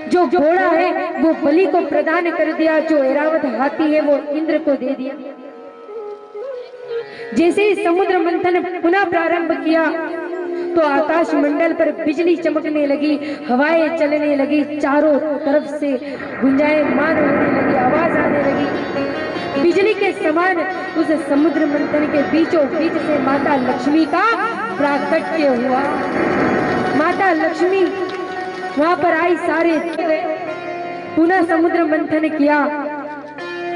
जो घोड़ा है वो बलि को प्रदान कर दिया, जो ऐरावत हाथी है वो इंद्र को दे दिया। जैसे ही समुद्र मंथन पुनः प्रारंभ किया तो आकाश मंडल पर बिजली चमकने लगी, हवाएं चलने लगी, चारों तरफ से गुंजायमान होने लगी, आवाज आने लगी। बिजली के समान उस समुद्र मंथन के बीचों बीच से माता लक्ष्मी का प्राकट्य हुआ। माता लक्ष्मी वहां पर आई, सारे पुनः समुद्र मंथन किया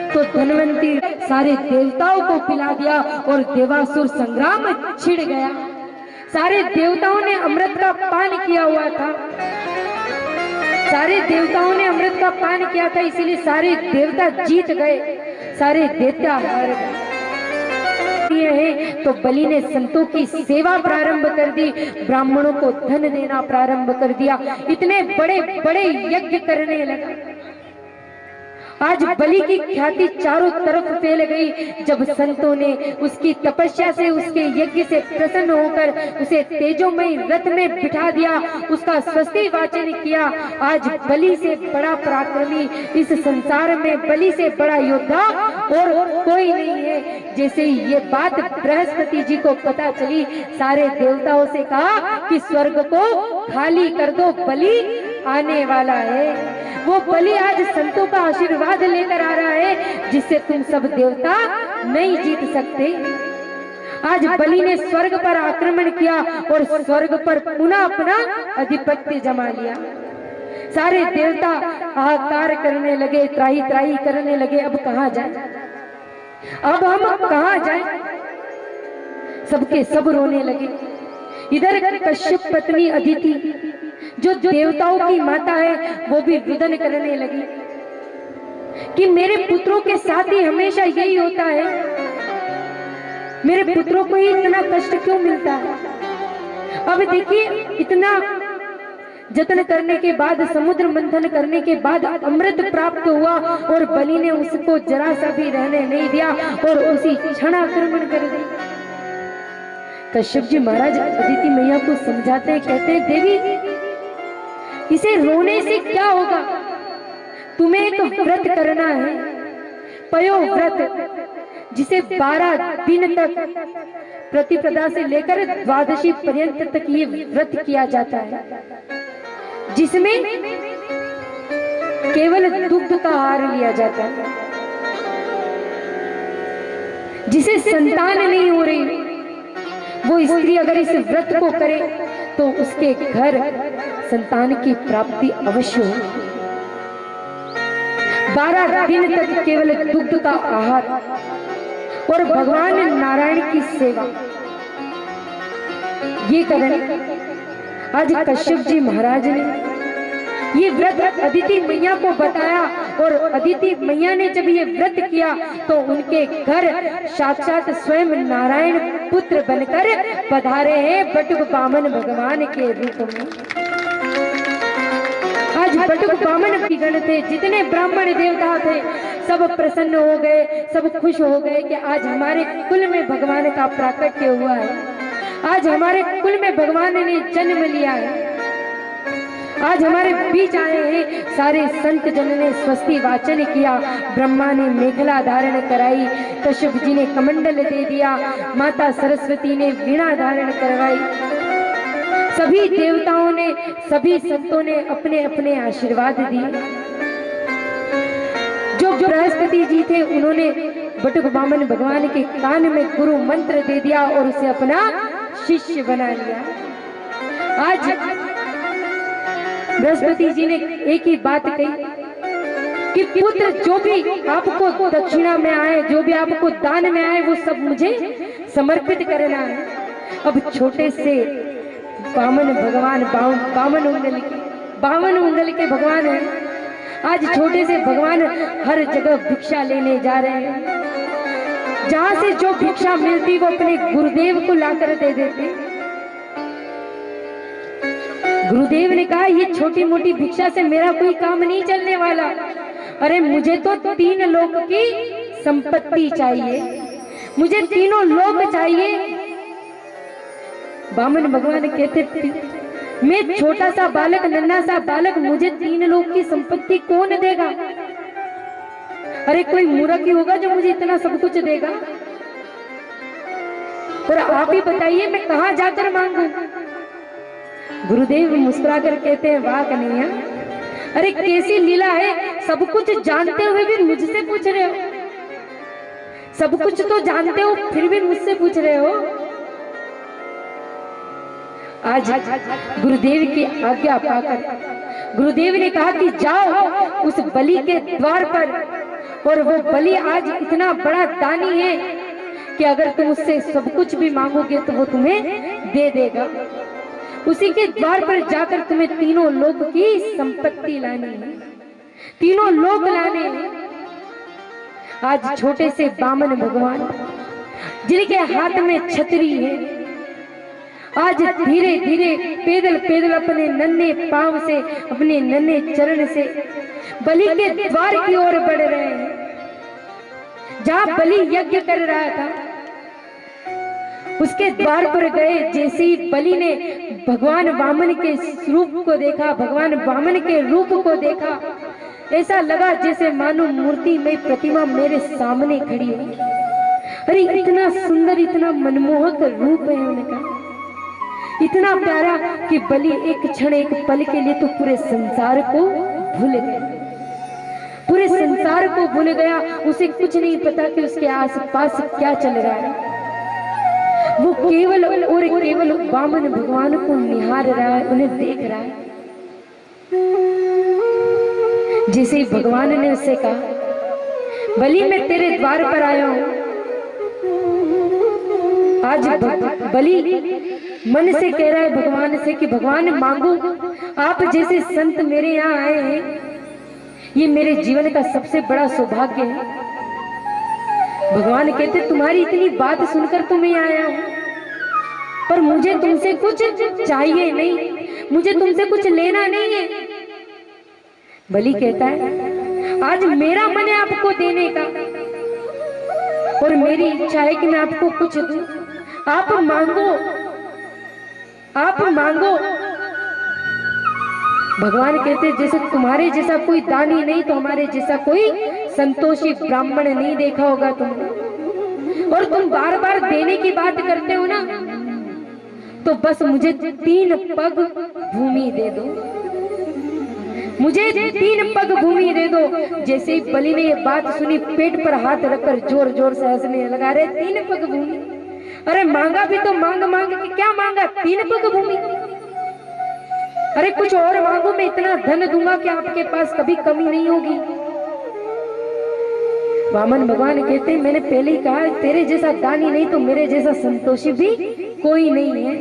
तो धनवंती सारे देवताओं को पिला दिया और देवासुर संग्राम छिड़ गया। सारे देवताओं ने अमृत का पान किया हुआ था, सारे देवताओं ने अमृत का पान किया था, इसीलिए सारे देवता जीत गए, सारे देवता हार गए। तो बलि ने संतों की सेवा प्रारंभ कर दी, ब्राह्मणों को धन देना प्रारंभ कर दिया, इतने बड़े बड़े यज्ञ करने लगा। आज बलि की ख्याति चारों तरफ फैल गई। जब संतों ने उसकी तपस्या से, उसके यज्ञ से प्रसन्न होकर उसे तेजोमय रथ में बिठा दिया, उसका स्वस्ति वाचन किया। आज बलि से बड़ा पराक्रमी इस संसार में, बलि से बड़ा योद्धा और कोई नहीं है। जैसे ही ये बात बृहस्पति जी को पता चली, सारे देवताओं से कहा कि स्वर्ग को खाली कर दो, बलि आने वाला है। वो बलि आज संतों का आशीर्वाद लेकर आ रहा है, जिससे तुम सब देवता नहीं जीत सकते। आज बलि ने स्वर्ग पर आक्रमण किया और स्वर्ग पर पुनः अपना आधिपत्य जमा लिया। सारे देवता हाहाकार करने लगे, त्राही त्राही करने लगे, अब कहां जाए, अब हम कहां जाए। सबके सब रोने लगे। इधर कश्यप पत्नी अदिति जो देवताओं की माता है, वो भी रुदन करने लगी कि मेरे पुत्रों के साथ ही हमेशा यही होता है, मेरे पुत्रों को ही इतना कष्ट क्यों मिलता है। अब देखिए, इतना जतन करने के बाद, समुद्र मंथन करने के बाद अमृत प्राप्त हुआ और बलि ने उसको जरा सा भी रहने नहीं दिया और उसी क्षण आक्रमण कर दी। कश्यप जी महाराज अदिति मैया को समझाते हैं, कहते हैं देवी इसे रोने से क्या होगा, तुम्हें एक व्रत करना है, पयो व्रत, जिसे 12 दिन तक प्रतिपदा से लेकर द्वादशी पर्यंत तक ये व्रत किया जाता है, जिसमें केवल दुग्ध का आहार लिया जाता है। जिसे संतान नहीं हो रही, वो स्त्री अगर इस व्रत को करे तो उसके घर संतान की प्राप्ति अवश्य हो। 12 दिन तक केवल दुग्ध का आहार और भगवान नारायण की सेवा, ये करें। आज कश्यप जी महाराज ने ये व्रत अदिति मैया को बताया और अदिति मैया ने जब ये व्रत किया तो उनके घर साक्षात स्वयं नारायण पुत्र बनकर पधारे हैं बटुक बामन भगवान के रूप में। आज बटुक बामन की गण थे, जितने ब्राह्मण देवता थे सब प्रसन्न हो गए, सब खुश हो गए कि आज हमारे कुल में भगवान का प्राकट्य हुआ है, आज हमारे कुल में भगवान ने जन्म लिया है, आज हमारे बीच आए हैं। सारे संत जन ने स्वस्ति वाचन किया, ब्रह्मा ने मेखला धारण कराई, कश्यप जी ने कमंडल दे दिया, माता सरस्वती ने वीणा धारण करवाई। सभी देवताओं ने, सभी संतों ने अपने अपने आशीर्वाद दिए। जो बृहस्पति जी थे उन्होंने बटुक बामन भगवान के कान में गुरु मंत्र दे दिया और उसे अपना शिष्य बना लिया। आज बृहस्पति जी ने एक ही बात कही कि पुत्र जो भी आपको दक्षिणा में आए, जो भी आपको दान में आए, वो सब मुझे समर्पित करना है। अब छोटे से बामन भगवान, बावन उंगल के भगवान हैं। आज छोटे से भगवान हर जगह भिक्षा लेने जा रहे हैं, जहां से जो भिक्षा मिलती वो अपने गुरुदेव को लाकर दे देते। गुरुदेव ने कहा ये छोटी मोटी भिक्षा से मेरा कोई काम नहीं चलने वाला, अरे मुझे तो 3 लोक की संपत्ति चाहिए, मुझे तीनों लोक चाहिए। बामन भगवान कहते मैं छोटा सा बालक, नन्हा सा बालक, मुझे 3 लोक की संपत्ति कौन देगा? अरे कोई मूर्ख ही होगा जो मुझे इतना सब कुछ देगा। और आप ही बताइए मैं कहां जाकर मांगू? गुरुदेव मुस्कुराकर कहते हैं, वाह कन्हैया, अरे कैसी लीला है, सब कुछ जानते हुए भी मुझसे पूछ रहे हो। सब कुछ तो जानते हो फिर भी मुझसे पूछ रहे हो। आज गुरुदेव की आज्ञा पाकर गुरुदेव ने कहा कि जाओ उस बलि के द्वार पर, और वो बलि आज इतना बड़ा दानी है कि अगर तुम उससे सब कुछ भी मांगोगे तो वो तुम्हें दे देगा। उसी के द्वार पर जाकर तुम्हें 3 लोक की संपत्ति लानी है, 3 लोक लाने हैं। आज छोटे से बामन भगवान जिनके हाथ में छतरी है, आज धीरे धीरे पैदल पैदल अपने नन्हे पांव से, अपने नन्हे चरण से बलि के द्वार की ओर बढ़ रहे हैं। जहां बलि यज्ञ कर रहा था उसके द्वार पर गए। जैसे ही बलि ने भगवान वामन के रूप को देखा, भगवान वामन के रूप को देखा, ऐसा लगा जैसे मानो मूर्ति में प्रतिमा मेरे सामने खड़ी है। अरे इतना सुंदर, इतना मनमोहक रूप है उनका, इतना प्यारा कि बलि एक क्षण, एक पल के लिए तो पूरे संसार को भूल गया, पूरे संसार को भूल गया। उसे कुछ नहीं पता कि उसके आसपास क्या चल रहा है। वो केवल और केवल वामन भगवान को निहार रहा है, उन्हें देख रहा है। जैसे ही भगवान ने उससे कहा, बलि मैं तेरे द्वार पर आया हूं। आज बलि मन से कह रहा है भगवान से कि भगवान मांगो, आप जैसे संत मेरे यहाँ आए हैं, ये मेरे जीवन का सबसे बड़ा सौभाग्य है। भगवान कहते तुम्हारी इतनी बात सुनकर तो मैं आया हूं, पर मुझे तुमसे कुछ चाहिए नहीं, मुझे तुमसे कुछ लेना नहीं है। बलि कहता है आज मेरा मन है आपको देने का, और मेरी इच्छा है कि मैं आपको कुछ दूं। आप मांगो, आप मांगो। भगवान कहते जैसे तुम्हारे जैसा कोई दानी नहीं तो हमारे जैसा कोई संतोषी ब्राह्मण नहीं देखा होगा तुमने। और तुम बार बार देने की बात करते हो ना, तो बस मुझे 3 पग भूमि दे दो, मुझे 3 पग भूमि दे दो। जैसे ही बलि ने ये बात सुनी, पेट पर हाथ रखकर जोर जोर से हंसने लगा। रहे 3 पग भूमि, अरे मांगा भी तो मांग मांग के क्या मांगा, 3 पग भूमि। अरे कुछ और मांगो, मैं इतना धन दूंगा कि आपके पास कभी कमी नहीं होगी। वामन भगवान कहते हैं मैंने पहले ही कहा तेरे जैसा दानी नहीं तो मेरे जैसा संतोषी भी कोई नहीं है।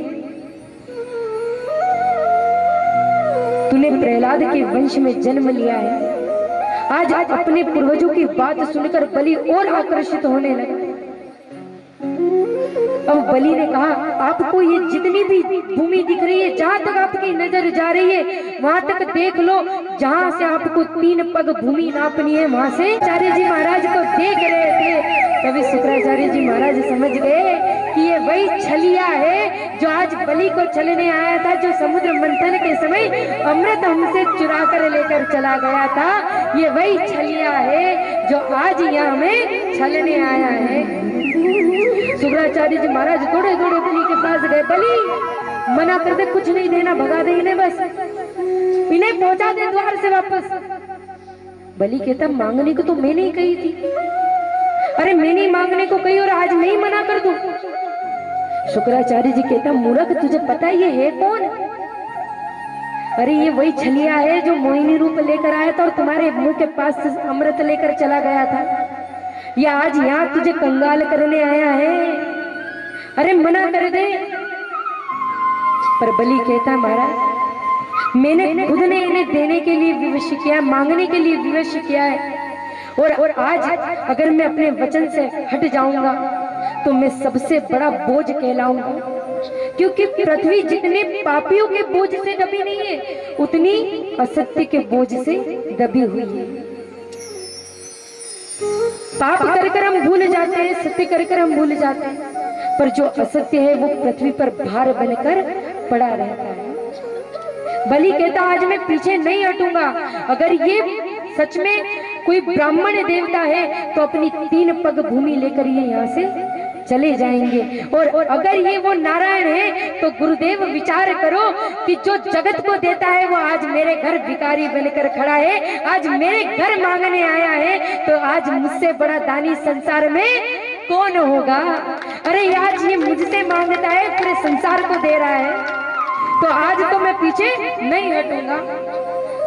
तूने प्रहलाद के वंश में जन्म लिया है। आज अपने पूर्वजों की बात सुनकर बलि और आकर्षित होने लगा। अब बलि ने कहा आपको ये जितनी भी भूमि दिख रही है, जहां तक आपकी नजर जा रही है वहां तक देख लो। जहां से आपको 3 पग भूमि नापनी है वहां से। आचार्य जी महाराज को देख रहे थे, तभी शुक्राचार्य जी महाराज समझ गए कि ये वही छलिया है जो आज बलि को छलने आया था, जो समुद्र मंथन के समय अमृत हमसे चुरा कर लेकर चला गया था। ये वही छलिया है जो आज यहाँ हमें छलने आया है। शुक्राचार्य जी महाराज दौड़े दौड़े बलि के पास गए। बलि मना कर दे, कुछ नहीं देना, भगा दे इन्हें, बस इन्हें पहुंचा दे द्वार से वापस। बलि कहता मांगने को तो मैंने ही कही थी। अरे मैंने मांगने को कही और आज नहीं मना कर दूं। शुक्राचार्य जी कहता मूर्ख तुझे पता है ये है कौन? अरे ये वही छलिया है जो मोहिनी रूप लेकर आया था और तुम्हारे मुंह के पास से अमृत लेकर चला गया था। ये आज यहाँ तुझे कंगाल करने आया है। अरे मना कर दे। पर बलि कहता महाराज मैंने खुद ने इन्हें देने के लिए विवश किया, मांगने के लिए विवश किया है। और आज अगर मैं अपने वचन से हट जाऊंगा तो मैं सबसे बड़ा बोझ कहलाऊंगा, क्योंकि पृथ्वी जितने पापियों के बोझ से दबी नहीं है उतनी असत्य के बोझ से दबी हुई है। पाप कर हम भूल जाते हैं, सत्य कर हम भूल जाते हैं, पर जो असत्य है वो पृथ्वी पर भार बनकर पड़ा रहता है। बलि कहता आज मैं पीछे नहीं हटूंगा। अगर ये सच में कोई ब्राह्मण देवता है तो अपनी 3 पग भूमि लेकर ये यहाँ से चले जाएंगे। और अगर ये वो नारायण है तो गुरुदेव विचार करो कि जो जगत को देता है वो आज मेरे घर भिखारी बनकर खड़ा है, आज मेरे घर मांगने आया है, तो आज मुझसे बड़ा दानी संसार में कौन होगा। अरे आज ये मुझसे मांगता है, पूरे संसार को दे रहा है, तो आज तो मैं पीछे नहीं हटूंगा।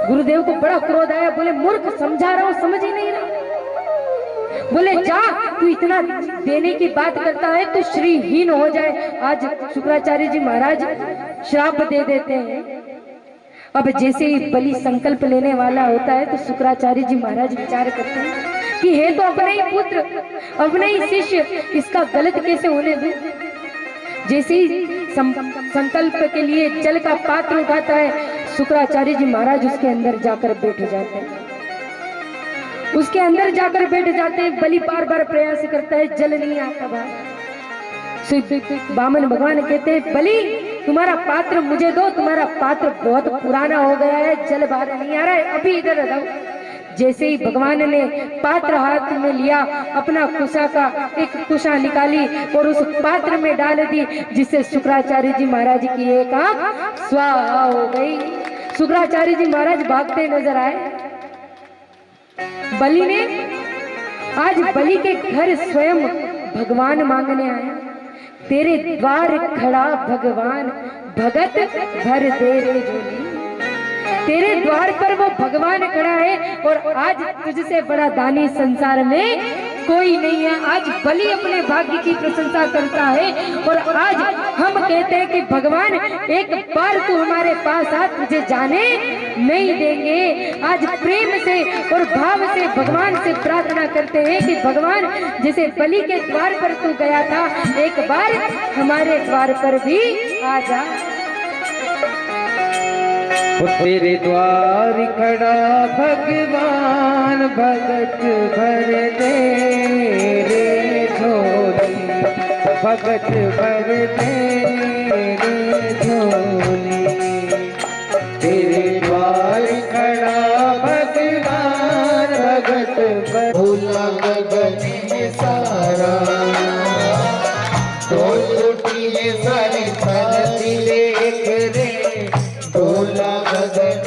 गुरुदेव को बड़ा क्रोध आया, बोले मूर्ख, समझा रहा हूं समझ ही नहीं रहा। बोले जा, तू इतना देने की बात करता है तो श्रीहीन हो जाए। आज शुक्राचार्य जी महाराज श्राप दे देते हैं। अब जैसे ही बलि संकल्प लेने वाला होता है तो शुक्राचार्य जी महाराज विचार करते हैं कि है तो अपना ही पुत्र, अपना ही शिष्य, इसका गलत कैसे होने दूं। जैसे ही संकल्प के लिए जल का पात्र उठाता है, शुक्राचार्य जी महाराज उसके अंदर जाकर बैठ जाते हैं। उसके अंदर जाकर बैठ जाते हैं। बलि बार बार प्रयास करता है, जल नहीं आता बाहर। बामन भगवान कहते हैं बलि तुम्हारा पात्र मुझे दो, तुम्हारा पात्र बहुत पुराना हो गया है, जल बाहर नहीं आ रहा है, अभी इधर आओ। जैसे ही भगवान ने पात्र हाथ में लिया, अपना कुशा का एक कुशा निकाली और उस पात्र में डाल दी, जिससे शुक्राचार्य जी महाराज की एक आंख स्वाहा हो गई। शुक्राचार्य जी महाराज भागते नजर आए। बलि ने आज बलि के घर स्वयं भगवान मांगने आया। तेरे द्वार खड़ा भगवान, भगत भर दे रे झोली। तेरे द्वार पर वो भगवान खड़ा है और आज तुझसे बड़ा दानी संसार में कोई नहीं है। आज बलि अपने भाग्य की प्रशंसा करता है और आज हम कहते हैं कि भगवान एक बार तू हमारे पास आ, तुझे जाने नहीं देंगे। आज प्रेम से और भाव से भगवान से प्रार्थना करते हैं कि भगवान जैसे बलि के द्वार पर तू गया था, एक बार हमारे द्वार पर भी आ जा। तेरे द्वार खड़ा भगवान, भगत भर दे रे झोली, भगत भर दे रे झोली। तेरे द्वार खड़ा भगवान, भगत भोला गगन सारा, तो टूटी है सारी धरती देख रे, भोला गगन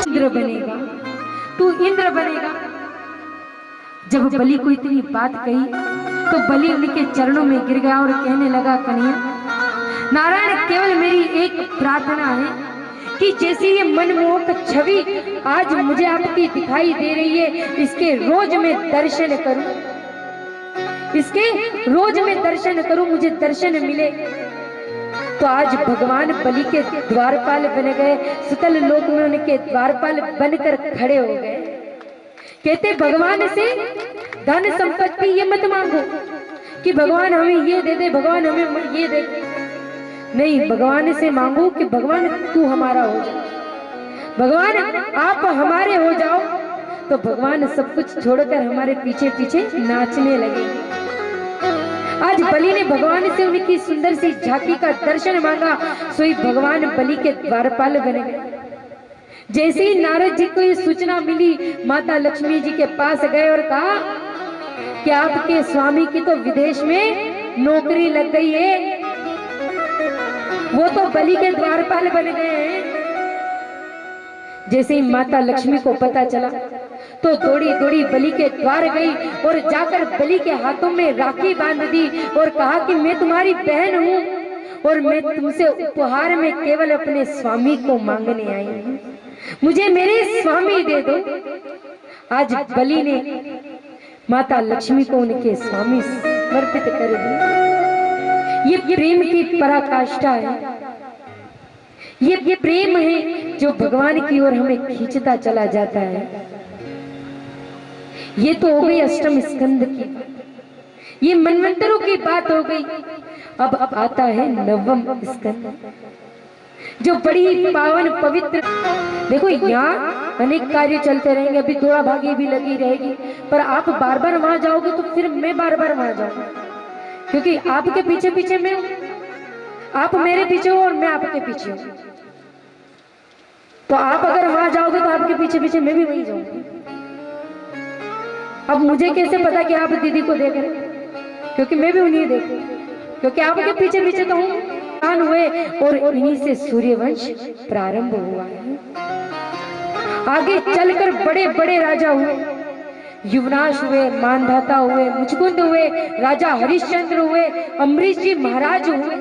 इंद्र बनेगा, तू इंद्र बनेगा। जब बलि को इतनी बात कही तो बलि उनके चरणों में गिर गया और कहने लगा, कन्हैया नारायण, केवल मेरी एक प्रार्थना है कि जैसी ये मनमोहक छवि आज मुझे आपकी दिखाई दे रही है, इसके रोज मैं दर्शन करूं, इसके रोज मैं दर्शन करूं, मुझे दर्शन मिले। तो आज भगवान बलि के द्वारपाल बन गए, सुतल लोक में उनके द्वारपाल बनकर खड़े हो गए। कहते भगवान से धन संपत्ति ये मत मांगो कि भगवान हमें ये दे दे, भगवान हमें ये दे दे। नहीं, भगवान से मांगो कि भगवान तू हमारा हो जा, भगवान आप हमारे हो जाओ। तो भगवान सब कुछ छोड़कर हमारे पीछे पीछे नाचने लगे। आज बलि ने भगवान से उनकी सुंदर सी झांकी का दर्शन मांगा, सोई भगवान बलि के द्वारपाल बन गए। जैसे ही नारद जी को ये सूचना मिली, माता लक्ष्मी जी के पास गए और कहा कि आपके स्वामी की तो विदेश में नौकरी लग गई है, वो तो बलि के द्वारपाल बन गए हैं। जैसे ही माता लक्ष्मी को पता चला तो दौड़ी दौड़ी बलि के द्वार गई और जाकर बलि के हाथों में राखी बांध दी और कहा कि मैं तुम्हारी बहन हूं और मैं तुमसे उपहार में केवल अपने स्वामी को मांगने आई हूं, मुझे मेरे स्वामी दे दो। आज बलि ने माता लक्ष्मी को उनके स्वामी समर्पित कर दिया। ये प्रेम की पराकाष्ठा है, ये प्रेम है जो भगवान की ओर हमें खींचता चला जाता है। ये तो हो गई अष्टम स्कंद की, ये मनवंतरों की बात हो गई। अब आता है नवम स्कंद जो बड़ी पावन पवित्र। देखो यहाँ अनेक कार्य चलते रहेंगे, अभी थोड़ा भागी भी लगी रहेगी, पर आप बार बार वहां जाओगे तो फिर मैं बार बार वहां जाऊंगा, क्योंकि आपके पीछे पीछे मैं हूं, आप मेरे पीछे हो और मैं आपके पीछे हूं। तो आप अगर वहां जाओगे तो आपके पीछे पीछे मैं भी वहीं जाऊंगी। अब मुझे कैसे पता कि आप दीदी को देख रहे हैं, क्योंकि मैं भी उन्हीं देख, क्योंकि आपके पीछे पीछे तो हूं हुए और इन्हीं से सूर्यवंश प्रारंभ हुआ है। आगे चलकर बड़े बड़े राजा हुए, युवनाश हुए, मानधाता हुए, मुचकुंद हुए, राजा हरिश्चंद्र हुए, अम्बरीश जी महाराज हुए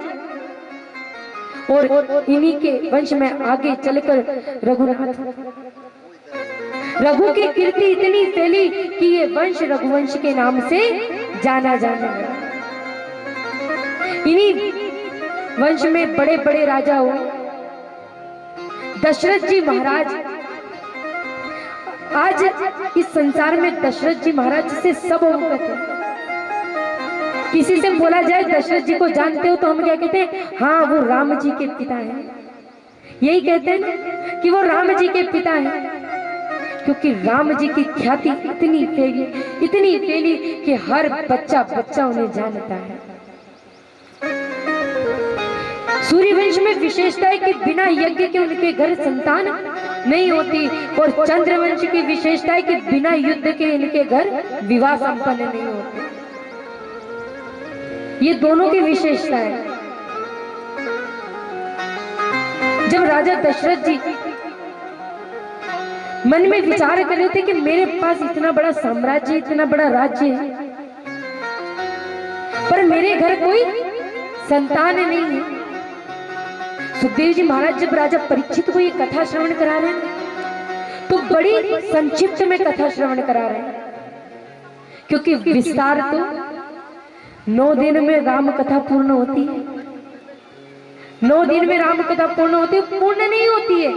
और इन्हीं के वंश में आगे चलकर रघुनाथ। रघु की कीर्ति इतनी फैली कि ये वंश रघुवंश के नाम से जाना जाने लगा। इन्हीं वंश में बड़े बड़े राजा हुए। दशरथ जी महाराज, आज इस संसार में दशरथ जी महाराज से सब अवगत है। किसी से बोला जाए दशरथ जी को जानते हो तो हम क्या कहते हैं? हाँ, वो राम जी के पिता हैं। यही कहते हैं कि वो राम जी के पिता हैं, क्योंकि राम जी की ख्याति इतनी फैली कि हर बच्चा बच्चा उन्हें जानता है। सूर्यवंश में विशेषता है कि बिना यज्ञ के उनके घर संतान नहीं होती, और चंद्रवंश की विशेषता है कि बिना युद्ध के इनके घर विवाह संपन्न नहीं होते। ये दोनों की विशेषता है। जब राजा दशरथ जी मन में विचार कर रहे थे कि मेरे पास इतना बड़ा साम्राज्य, इतना बड़ा राज्य है, पर मेरे घर कोई संतान नहीं है। सुखदेव जी महाराज जब राजा परीक्षित को ये कथा श्रवण करा रहे हैं तो बड़ी संक्षिप्त में कथा श्रवण करा रहे हैं, क्योंकि विस्तार तो 9 दिन में राम कथा पूर्ण होती है। 9 दिन में राम कथा पूर्ण होती है, पूर्ण नहीं होती है,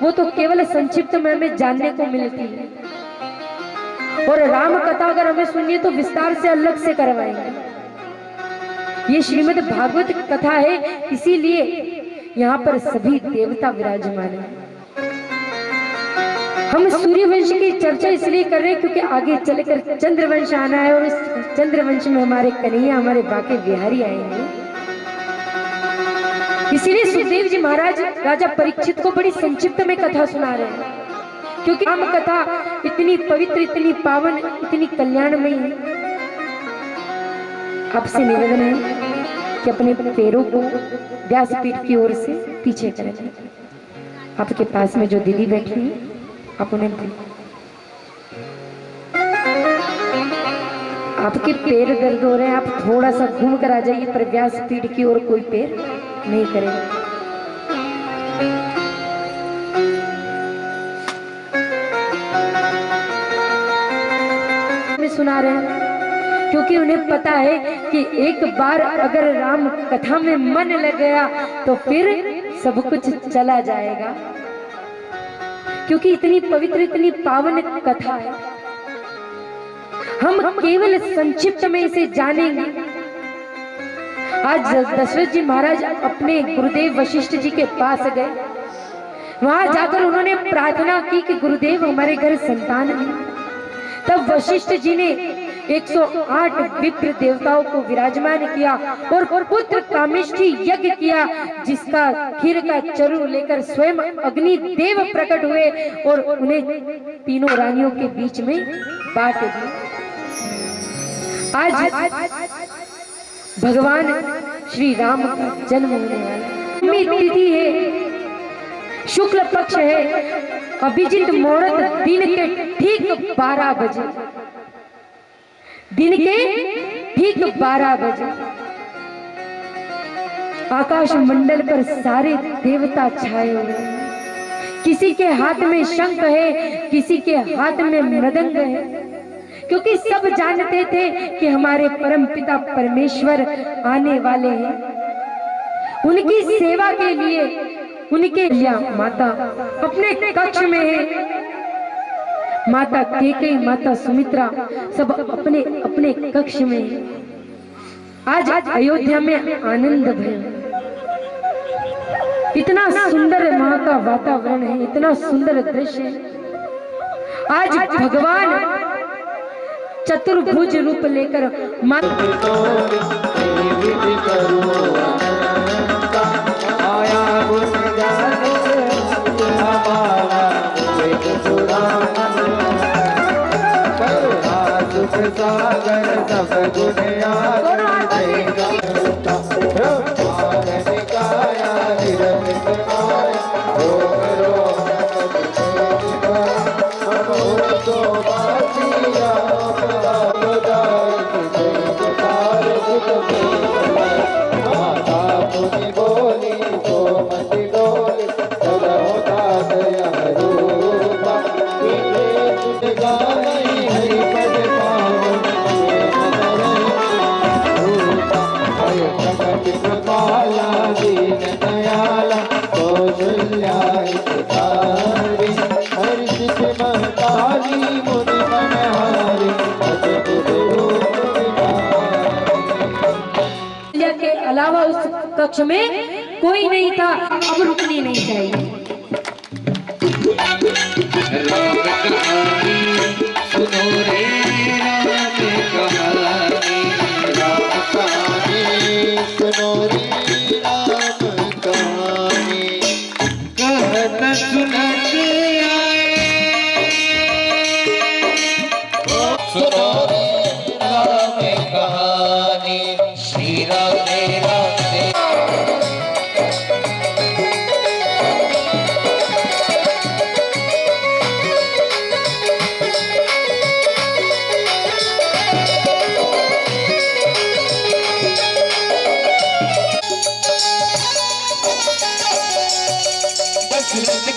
वो तो केवल संक्षिप्त में हमें जानने को मिलती है। और राम कथा अगर हमें सुनिए तो विस्तार से अलग से करवाएंगे। ये श्रीमद् भागवत कथा है, इसीलिए यहाँ पर सभी देवता विराजमान हैं। हम सूर्यवंश की चर्चा इसलिए कर रहे हैं क्योंकि आगे चलकर चंद्रवंश आना है और इस चंद्रवंश में हमारे कन्हैया, हमारे बाके बिहारी आएंगे। इसीलिए सुखदेव जी महाराज राजा परीक्षित को बड़ी संक्षिप्त में कथा सुना रहे हैं, क्योंकि राम कथा इतनी पवित्र, इतनी पावन, इतनी कल्याणमयी है। आपसे निवेदन है कि अपने पैरों को व्यासपीठ की ओर से पीछे करें। आपके पास में जो दीदी बैठी है, आप उन्हें, आपके पैर दर्द हो रहे हैं, आप थोड़ा सा घूम कर आ जाइए, पर व्यासपीठ की ओर कोई पैर नहीं करेगा। सुना रहे हैं क्योंकि उन्हें पता है कि एक बार अगर राम कथा में मन लग गया तो फिर सब कुछ चला जाएगा, क्योंकि इतनी पवित्र, इतनी पावन कथा है। हम केवल संक्षिप्त में इसे जानेंगे। आज दशरथ जी महाराज अपने गुरुदेव वशिष्ठ जी के पास गए। वहां जाकर उन्होंने प्रार्थना की कि गुरुदेव हमारे घर संतान नहीं। तब वशिष्ठ जी ने 108 विप्र देवताओं को विराजमान किया और पुत्र कामेष्ठी यज्ञ किया, जिसका खीर का चरु लेकर स्वयं अग्नि देव प्रकट हुए और उन्हें तीनों रानियों के बीच में बांट दिया। आज भगवान श्री राम का जन्म होने वाला तिथि है। शुक्ल पक्ष है, अभिजीत मुहूर्त दिन के ठीक 12 बजे, दिन के ठीक 12 बजे आकाश मंडल पर सारे देवता छाए हुए हैं। किसी के हाथ में शंख है, किसी के हाथ में मृदंग है, क्योंकि सब जानते थे कि हमारे परम पिता परमेश्वर आने वाले हैं। उनकी सेवा के लिए उनके माता अपने कक्ष में है। माता केकई, माता सुमित्रा सब अपने अपने कक्ष में है। आज अयोध्या में आनंद भया। इतना सुंदर वहां का वातावरण है, इतना सुंदर दृश्य है। आज भगवान चतुर्भुज रूप लेकर के अलावा उस कक्ष में कोई नहीं था। अब रुकनी नहीं चाहिए। सुनो रे राम कहानी, राम कहानी सुनो रे राम कहानी, कहत सुनत आए। सुनो रे राम कहानी, श्री राम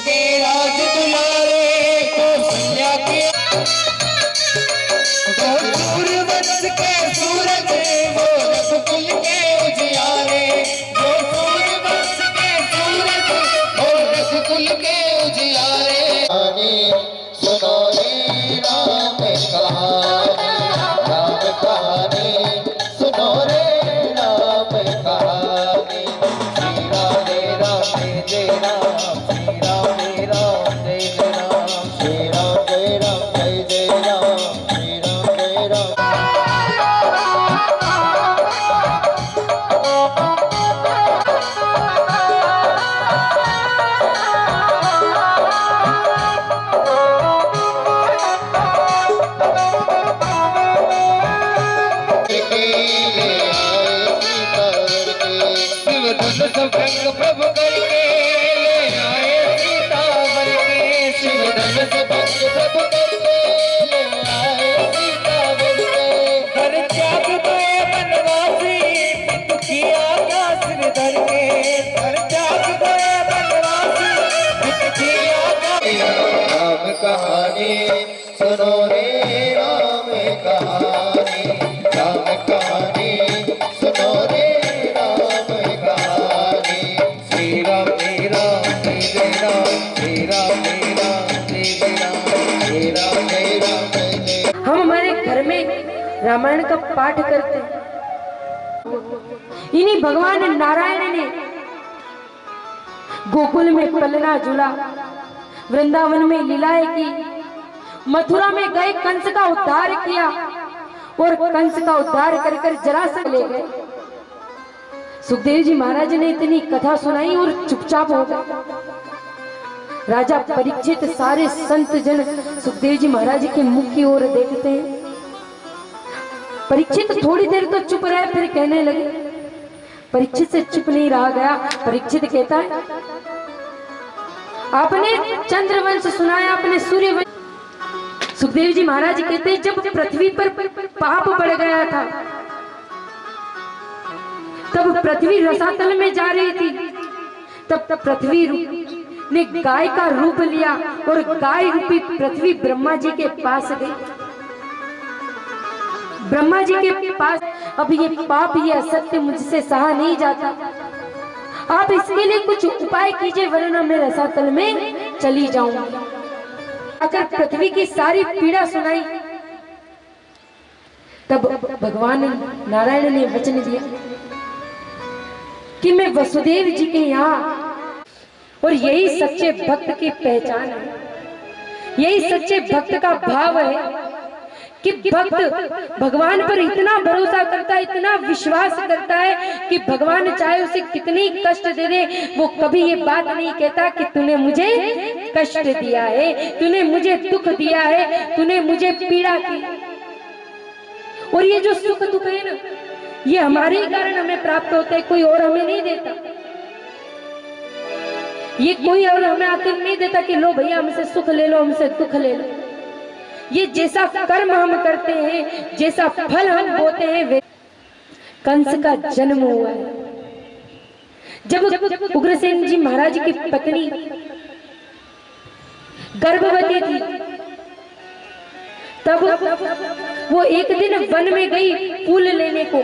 के राज दुलारे को संज्ञा के, सूर्यवंश के सूरज वो रघुकुल के उजियारे, जो सूर्यवंश के सूरज वो रघुकुल के उजियारे। सुनो रे राम कहानी, राम कहानी सुनो रे राम कहानी, श्री राम जय राम, श्री राम जय राम, श्री राम जय राम, जय राम, श्री राम जय राम। प्रभु करके ले आए सीतावर के, शिव धनुष भंग प्रभु करके ले आए सीतावर के। हर त्याग गए बनवासी किया का सिर धर के, हर त्याग गए बनवासी किया का। राम कहानी सुनो रे राम कहानी, राम कहानी सुनो रे हम हमारे घर में रामायण का पाठ करते हैं। इन्हीं भगवान नारायण ने गोकुल में पलना झूला, वृंदावन में लीलाएं की, मथुरा में गए कंस का उद्धार किया और कंस का उद्धार कर कर जरासंध ले गए। सुखदेव जी महाराज ने इतनी कथा सुनाई और चुपचाप हो गए। राजा परीक्षित सारे संत जन सुखदेव जी महाराज के मुख की ओर देखते हैं। परीक्षित थोड़ी देर तो चुप रहे, फिर कहने लगे। परीक्षित से चुप नहीं रहा गया। परीक्षित कहता है, आपने चंद्रवंश सुनाया, आपने सूर्यवंश। सुखदेव जी महाराज कहते हैं जब पृथ्वी पर पाप बढ़ गया था, तब पृथ्वी रसातल में जा रही थी, तब पृथ्वी ने गाय का रूप लिया और गाय रूपी पृथ्वी ब्रह्मा जी के पास गई। ब्रह्मा जी के पास, अब ये पाप, ये असत्य मुझसे सहा नहीं जाता, आप इसके लिए कुछ उपाय कीजिए वरना मैं रसातल में चली जाऊंगी। अगर पृथ्वी की सारी पीड़ा सुनाई, तब भगवान नारायण ने वचन दिया कि मैं वसुदेव जी के यहाँ, और यही सच्चे भक्त की पहचान है, यही सच्चे भक्त का भाव है कि भक्त भगवान पर इतना भरोसा करता है, इतना विश्वास करता है कि भगवान चाहे उसे कितनी कष्ट दे दे, वो कभी ये बात नहीं कहता कि तूने मुझे कष्ट दिया है, तूने मुझे दुख दिया है, तूने मुझे पीड़ा की। और ये जो सुख दुख है ना, ये हमारे ही कारण हमें प्राप्त होते हैं, कोई और हमें नहीं देता। ये कोई और हमें आकर नहीं देता कि लो भैया हमसे सुख ले लो, हमसे दुख ले लो। ये जैसा कर्म हम करते हैं, जैसा फल हम बोते हैं, कंस का जन्म हुआ है। जब उग्रसेन जी महाराज की पत्नी गर्भवती थी, तब वो एक दिन वन में गई फूल लेने को,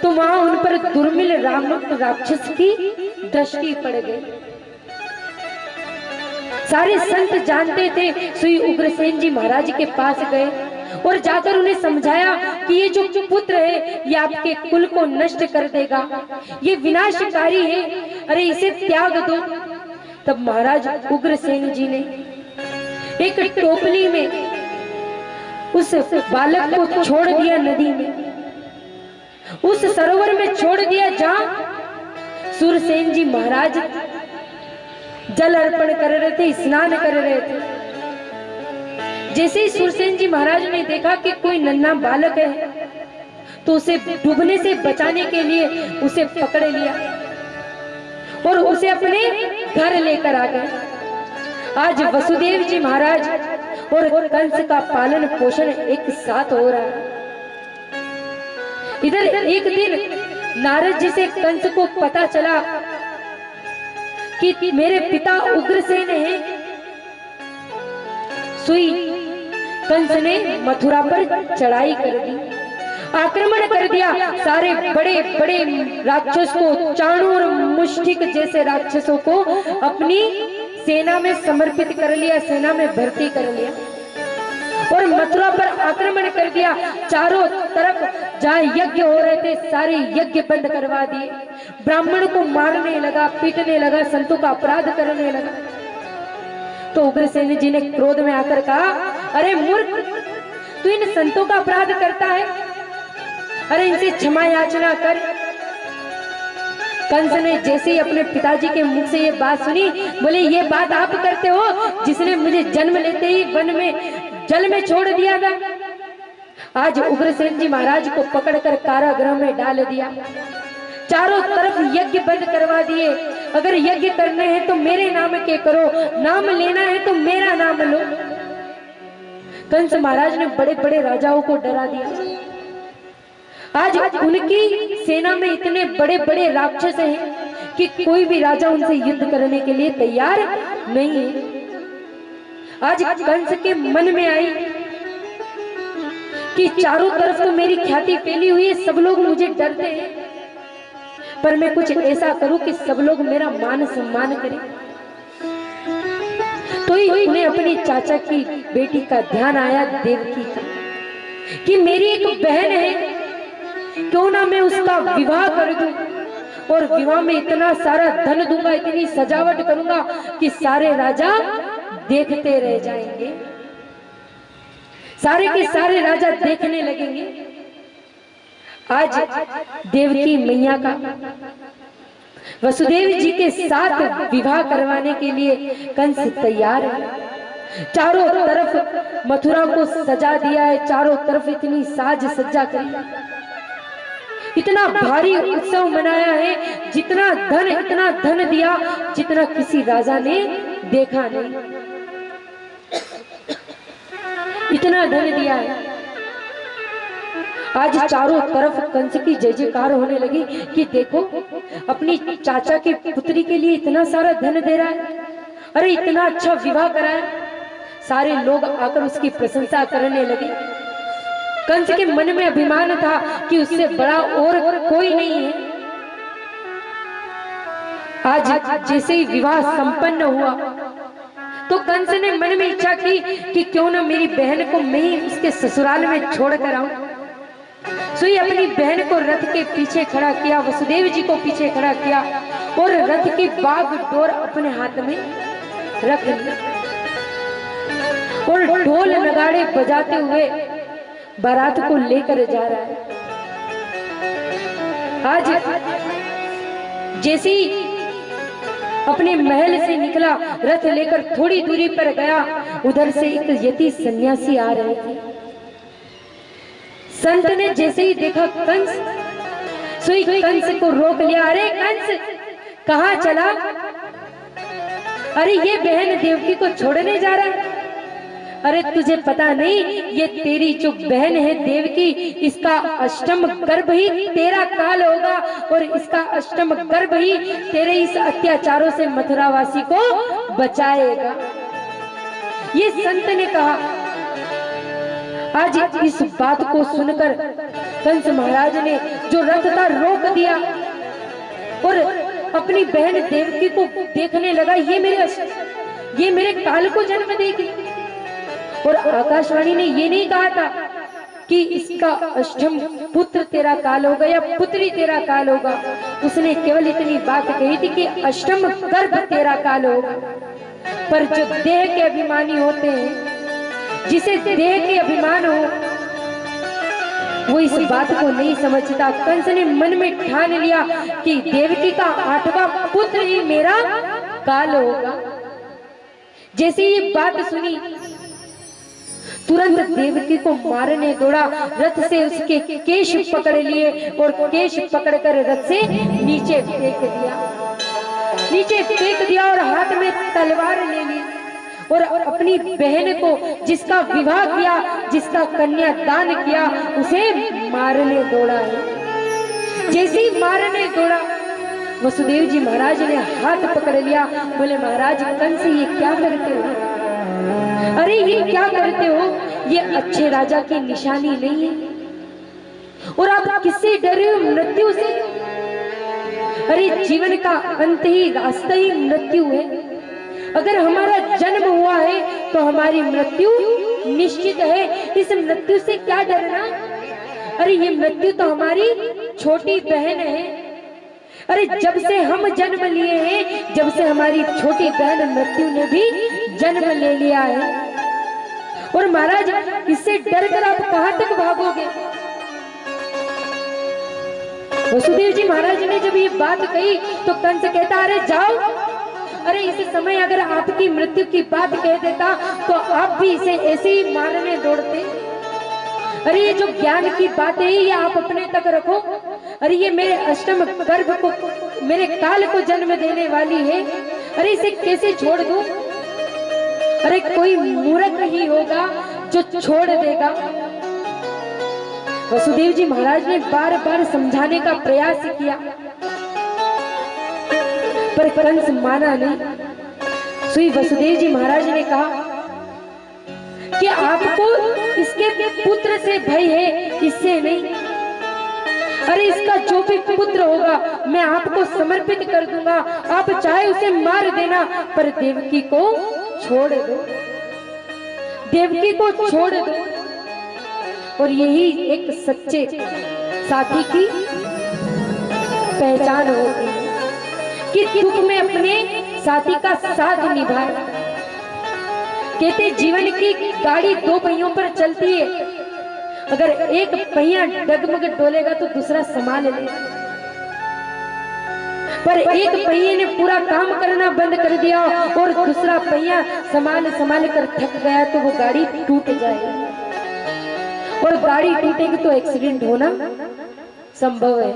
तो वहां उन पर दुर्मिल राक्षस की दृष्टि पड़ गई। सारे संत जानते थे, श्री उग्रसेन जी महाराज के पास गए और जाकर उन्हें समझाया कि ये जो पुत्र है ये आपके कुल को नष्ट कर देगा, ये विनाशकारी है, अरे इसे त्याग दो। तब महाराज उग्रसेन जी ने एक टोपली में उस बालक को छोड़ दिया, नदी में, उस सरोवर में छोड़ दिया जहां सूरसेन जी महाराज जल अर्पण कर रहे थे, स्नान कर रहे थे। जैसे ही सूरसेन जी महाराज ने देखा कि कोई नन्हा बालक है, तो उसे डूबने से बचाने के लिए उसे पकड़ लिया और उसे अपने घर लेकर आ गए। आज वसुदेव जी महाराज और कंस का पालन पोषण एक साथ हो रहा है। इधर एक दिन नारद जी से कंस को पता चला कि मेरे पिता उग्रसेन हैं। सुई कंस ने मथुरा पर चढ़ाई कर दी, आक्रमण कर दिया, सारे बड़े बड़े राक्षस को, चाणूर और मुष्टिक जैसे राक्षसों को अपनी सेना में समर्पित कर लिया, सेना में भर्ती कर लिया और मथुरा पर आक्रमण कर दिया। चारों तरफ जहाँ यज्ञ हो रहे थे सारे यज्ञ बंद करवा दिए, ब्राह्मण को मारने लगा, पीटने लगा, संतों का अपराध करने लगा। तो उग्रसेन जी ने क्रोध में आकर कहा, अरे मूर्ख, तू इन संतों का अपराध करता है, अरे इनसे क्षमा याचना कर। कंस ने जैसे ही अपने पिताजी के मुख से ये बात सुनी, बोले ये बात आप करते हो जिसने मुझे जन्म लेते ही वन में जल में छोड़ दिया था। आज उग्रसेन जी महाराज को पकड़कर कारागृह में डाल दिया, चारों तरफ यज्ञ बंद करवा दिए। अगर यज्ञ करने हैं तो मेरे नाम के करो, नाम लेना है तो मेरा नाम लो। कंस महाराज ने बड़े बड़े राजाओं को डरा दिया। आज उनकी सेना में इतने बड़े बड़े राक्षस हैं कि कोई भी राजा उनसे युद्ध करने के लिए तैयार नहीं है। आज कंस के मन में आई कि चारों तरफ तो मेरी ख्याति फैली हुई है, सब लोग मुझे डरते हैं, पर मैं कुछ ऐसा करूं कि सब लोग मेरा मान सम्मान करें। तो ही उन्हें अपनी चाचा की बेटी का ध्यान आया, देवकी का, कि मेरी एक बहन है, क्यों ना मैं उसका विवाह कर दूं और विवाह में इतना सारा धन दूंगा, इतनी सजावट करूंगा कि सारे राजा देखते रह जाएंगे, सारे के सारे राजा देखने लगेंगे। आज देवकी मैया का वसुदेव जी के साथ विवाह करवाने के लिए कंस तैयार है। चारों तरफ मथुरा को सजा दिया है, चारों तरफ इतनी साज सज्जा करी, इतना भारी उत्सव मनाया है, जितना धन इतना धन दिया जितना किसी राजा ने देखा नहीं। इतना धन दिया है। आज चारों तरफ कंस की जय जयकार होने लगी कि देखो अपनी चाचा की पुत्री के लिए इतना सारा धन दे रहा है, अरे इतना अच्छा विवाह कराया। सारे लोग आकर उसकी प्रशंसा करने लगे। कंस के मन में अभिमान था कि उससे बड़ा और कोई नहीं है। आज जैसे ही विवाह संपन्न हुआ तो कंस ने मन में इच्छा की कि क्यों ना मेरी बहन को मैं ही उसके ससुराल में छोड़ कर आऊं। सोई अपनी बहन को रथ के पीछे खड़ा किया, वसुदेव जी को पीछे खड़ा किया और रथ की बाग डोर अपने हाथ में रख लिया और ढोल नगाड़े बजाते हुए बारात को लेकर जा रहा है। आज जैसे ही अपने महल से निकला, रथ लेकर थोड़ी दूरी पर गया, उधर से एक यति सन्यासी आ रहे थे। संत ने जैसे ही देखा कंस, सोई कंस को रोक लिया। अरे कंस कहाँ चला? अरे ये बहन देवकी को छोड़ने जा रहा है। अरे तुझे पता नहीं ये तेरी जो बहन है देवकी, इसका अष्टम गर्भ ही तेरा काल होगा और इसका अष्टम गर्भ ही तेरे इस अत्याचारों से मथुरावासी को बचाएगा। ये संत ने कहा। आज इस बात को सुनकर कंस महाराज ने जो रथ था रोक दिया और अपनी बहन देवकी को देखने लगा। ये मेरे काल को जन्म देगी। और आकाशवाणी ने ये नहीं कहा था कि इसका अष्टम पुत्र तेरा काल होगा या पुत्री तेरा काल होगा। उसने केवल इतनी बात कही थी कि अष्टम गर्भ तेरा काल होगा। पर जो देह के अभिमानी होते हैं, जिसे देह के अभिमान हो, वो इस बात को नहीं समझता। कंस ने मन में ठान लिया कि देवकी का 8वां पुत्र ही मेरा काल होगा। जैसे ये बात सुनी तुरंत देवकी को मारने दौड़ा, रथ से उसके केश पकड़ लिए और केश पकड़कर रथ से नीचे फेंक दिया और हाथ में तलवार ले ली और अपनी बहन को जिसका विवाह किया, जिसका कन्यादान किया, उसे मारने दौड़ा है। जैसे ही मारने दौड़ा वसुदेव जी महाराज ने हाथ पकड़ लिया। बोले महाराज कंस ये क्या करते हो? अरे ये क्या करते हो? ये अच्छे राजा की निशानी नहीं है। और आप किससे डरे हो? मृत्यु से। अरे जीवन का अंत ही रास्ता ही मृत्यु है। अगर हमारा जन्म हुआ है तो हमारी मृत्यु निश्चित है। इस मृत्यु से क्या डरना? अरे ये मृत्यु तो हमारी छोटी बहन है। अरे जब से हम जन्म लिए हैं, जब से हमारी छोटी बहन मृत्यु ने भी जन्म ले लिया है। और महाराज इससे डरकर आप कहां तक भागोगे? वसुदेव जी महाराज ने जब ये बात कही तो कंस कहता अरे जाओ। अरे इस समय अगर आपकी मृत्यु की बात कह देता तो आप भी इसे ऐसे ही मारने दौड़ते। अरे ये जो ज्ञान की बात है ये आप अपने तक रखो। अरे ये मेरे अष्टम गर्भ को, मेरे काल को जन्म देने वाली है। अरे इसे कैसे छोड़ दूं? अरे कोई मूर्ख ही होगा जो छोड़ देगा। वसुदेव जी महाराज ने बार बार समझाने का प्रयास किया पर कंस माना नहीं। श्री वसुदेव जी महाराज ने कहा कि आपको इसके पुत्र से भय है, इससे नहीं। अरे इसका जो भी पुत्र होगा मैं आपको समर्पित कर दूंगा। आप चाहे उसे मार देना पर देवकी को छोड़ दो, देवकी को छोड़ दो। और यही एक सच्चे साथी की पहचान होती है कि दुख में अपने साथी का साथ निभाए। कहते जीवन की गाड़ी दो पहियों पर चलती है, अगर एक पहिया डगमग डोलेगा तो दूसरा संभाल लेगा। पर एक पहिए ने पूरा काम करना बंद कर दिया और दूसरा पहिया संभाल कर थक गया तो वो गाड़ी टूट जाएगी। और गाड़ी टूटेगी तो एक्सीडेंट होना संभव है।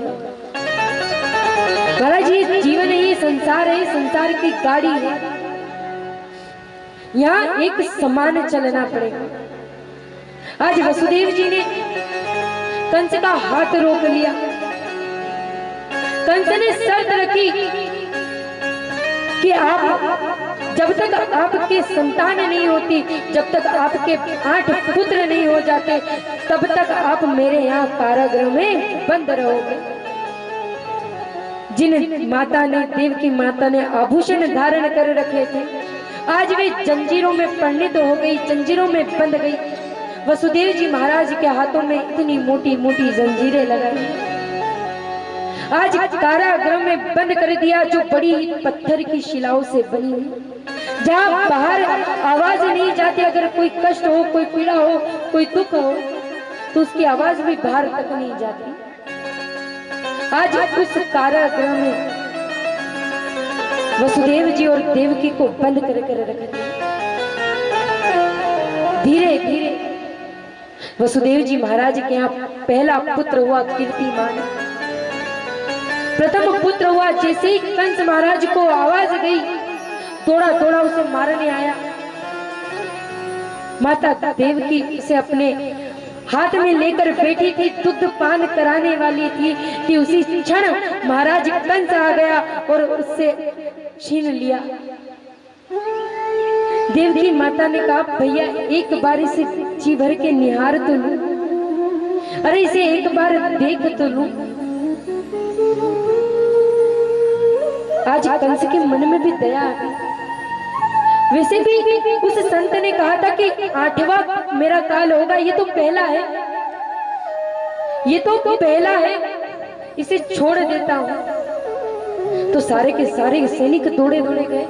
महाराज ये जीवन है, ये संसार है, संसार की गाड़ी है। यहाँ एक समान चलना पड़ेगा। आज वसुदेव जी ने कंस का हाथ रोक लिया। कंस ने शर्त रखी कि आप जब तक आपके संतान नहीं होती, जब तक आपके 8 पुत्र नहीं हो जाते, तब तक आप मेरे यहाँ कारागृह में बंद रहोगे। जिन माता ने, देव की माता ने आभूषण धारण कर रखे थे, आज वे जंजीरों में परिणित हो गई, जंजीरों में बंध गई। वसुदेव जी महाराज के हाथों में इतनी मोटी मोटी जंजीरें लगाई, आज कारागृह में बंद कर दिया, जो बड़ी पत्थर की शिलाओं से बनी हुई, जहाँ बाहर आवाज नहीं जाती। अगर कोई कष्ट हो, कोई पीड़ा हो, कोई दुख हो, तो उसकी आवाज भी बाहर तक नहीं जाती। आज उस कारागृह में वसुदेव जी और देवकी को बंद कर रख दिया। धीरे धीरे वसुदेव जी महाराज के यहाँ पहला पुत्र हुआ कीर्तिमान। प्रथम पुत्र हुआ। जैसे ही कंस महाराज को आवाज गई, दौड़ा दौड़ा उसे मारने आया। माता देवकी उसे अपने हाथ में लेकर बैठी थी, दुग्ध पान कराने वाली थी कि उसी क्षण महाराज कंस आ गया और उससे छीन लिया। देवकी माता ने कहा, भैया एक बार इसे जी भर के निहार तो लूं, अरे इसे एक बार देख तो लूं। आज कंस के मन में भी दया आ गई। वैसे भी उस संत ने कहा था कि 8वां मेरा काल होगा, ये तो पहला है, ये तो पहला है, इसे छोड़ देता हूं। तो सारे के सारे सैनिक दौड़े दौड़े गए,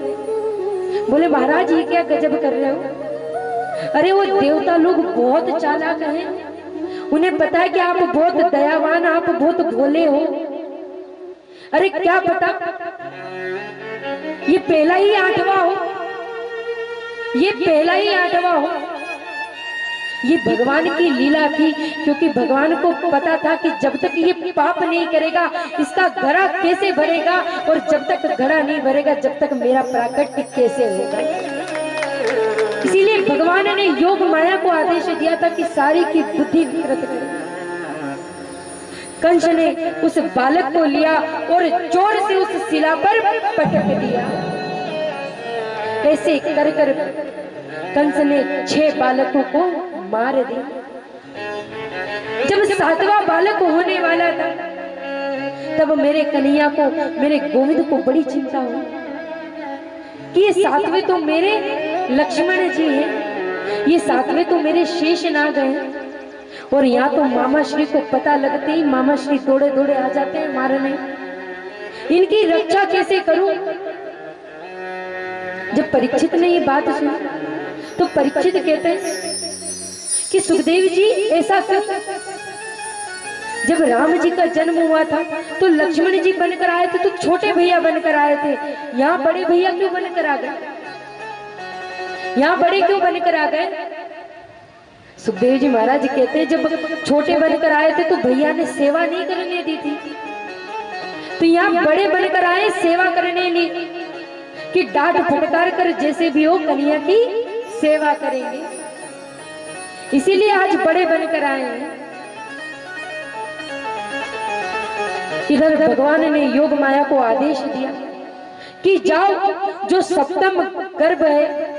बोले महाराज ये क्या गजब कर रहे हो? अरे वो देवता लोग बहुत चालाक हैं, उन्हें पता है कि आप बहुत दयावान, आप बहुत भोले हो। अरे क्या पता ये पहला ही 8वां हो, ये पहला ही 8वां हो। ये भगवान की लीला थी, क्योंकि भगवान को पता था कि जब तक ये पाप नहीं करेगा, इसका घड़ा कैसे भरेगा, और जब तक घड़ा नहीं भरेगा, जब तक मेरा प्राकट्य कैसे होगा। इसीलिए भगवान ने योग माया को आदेश दिया था कि सारी की बुद्धि विकृत करे। कंस ने उस बालक को लिया और जोर से उस शिला पर पटक दिया। ऐसे कर कर कंस ने 6 बालकों को मार दिया। जब 7वां बालक होने वाला था, तब मेरे कन्हैया को, मेरे गोविंद को बड़ी चिंता हुई कि ये 7वें तो मेरे लक्ष्मण जी हैं, ये 7वें तो मेरे शेषनाग हैं, और यहाँ तो मामा श्री को पता लगते ही मामा श्री दौड़े दौड़े आ जाते हैं मारने। इनकी रक्षा कैसे करूं? जब परीक्षित ने ये बात सुनी, तो परीक्षित कहते हैं कि सुखदेव जी ऐसा क्यों? जब राम जी का जन्म हुआ था तो लक्ष्मण जी बनकर आए थे, तो छोटे भैया बनकर आए थे, यहाँ बड़े भैया क्यों बनकर आ गए? यहाँ बड़े क्यों बनकर आ गए? सुखदेव जी महाराज कहते हैं, जब छोटे बनकर आए थे तो भैया ने सेवा नहीं करने दी थी, तो यहाँ बड़े बनकर आए सेवा करने ली कि डांट फटकार कर जैसे भी हो कन्हैया की सेवा करेंगे। इसीलिए आज बड़े बनकर आए हैं। इधर भगवान ने योग माया को आदेश दिया कि जाओ, जो सप्तम गर्भ है,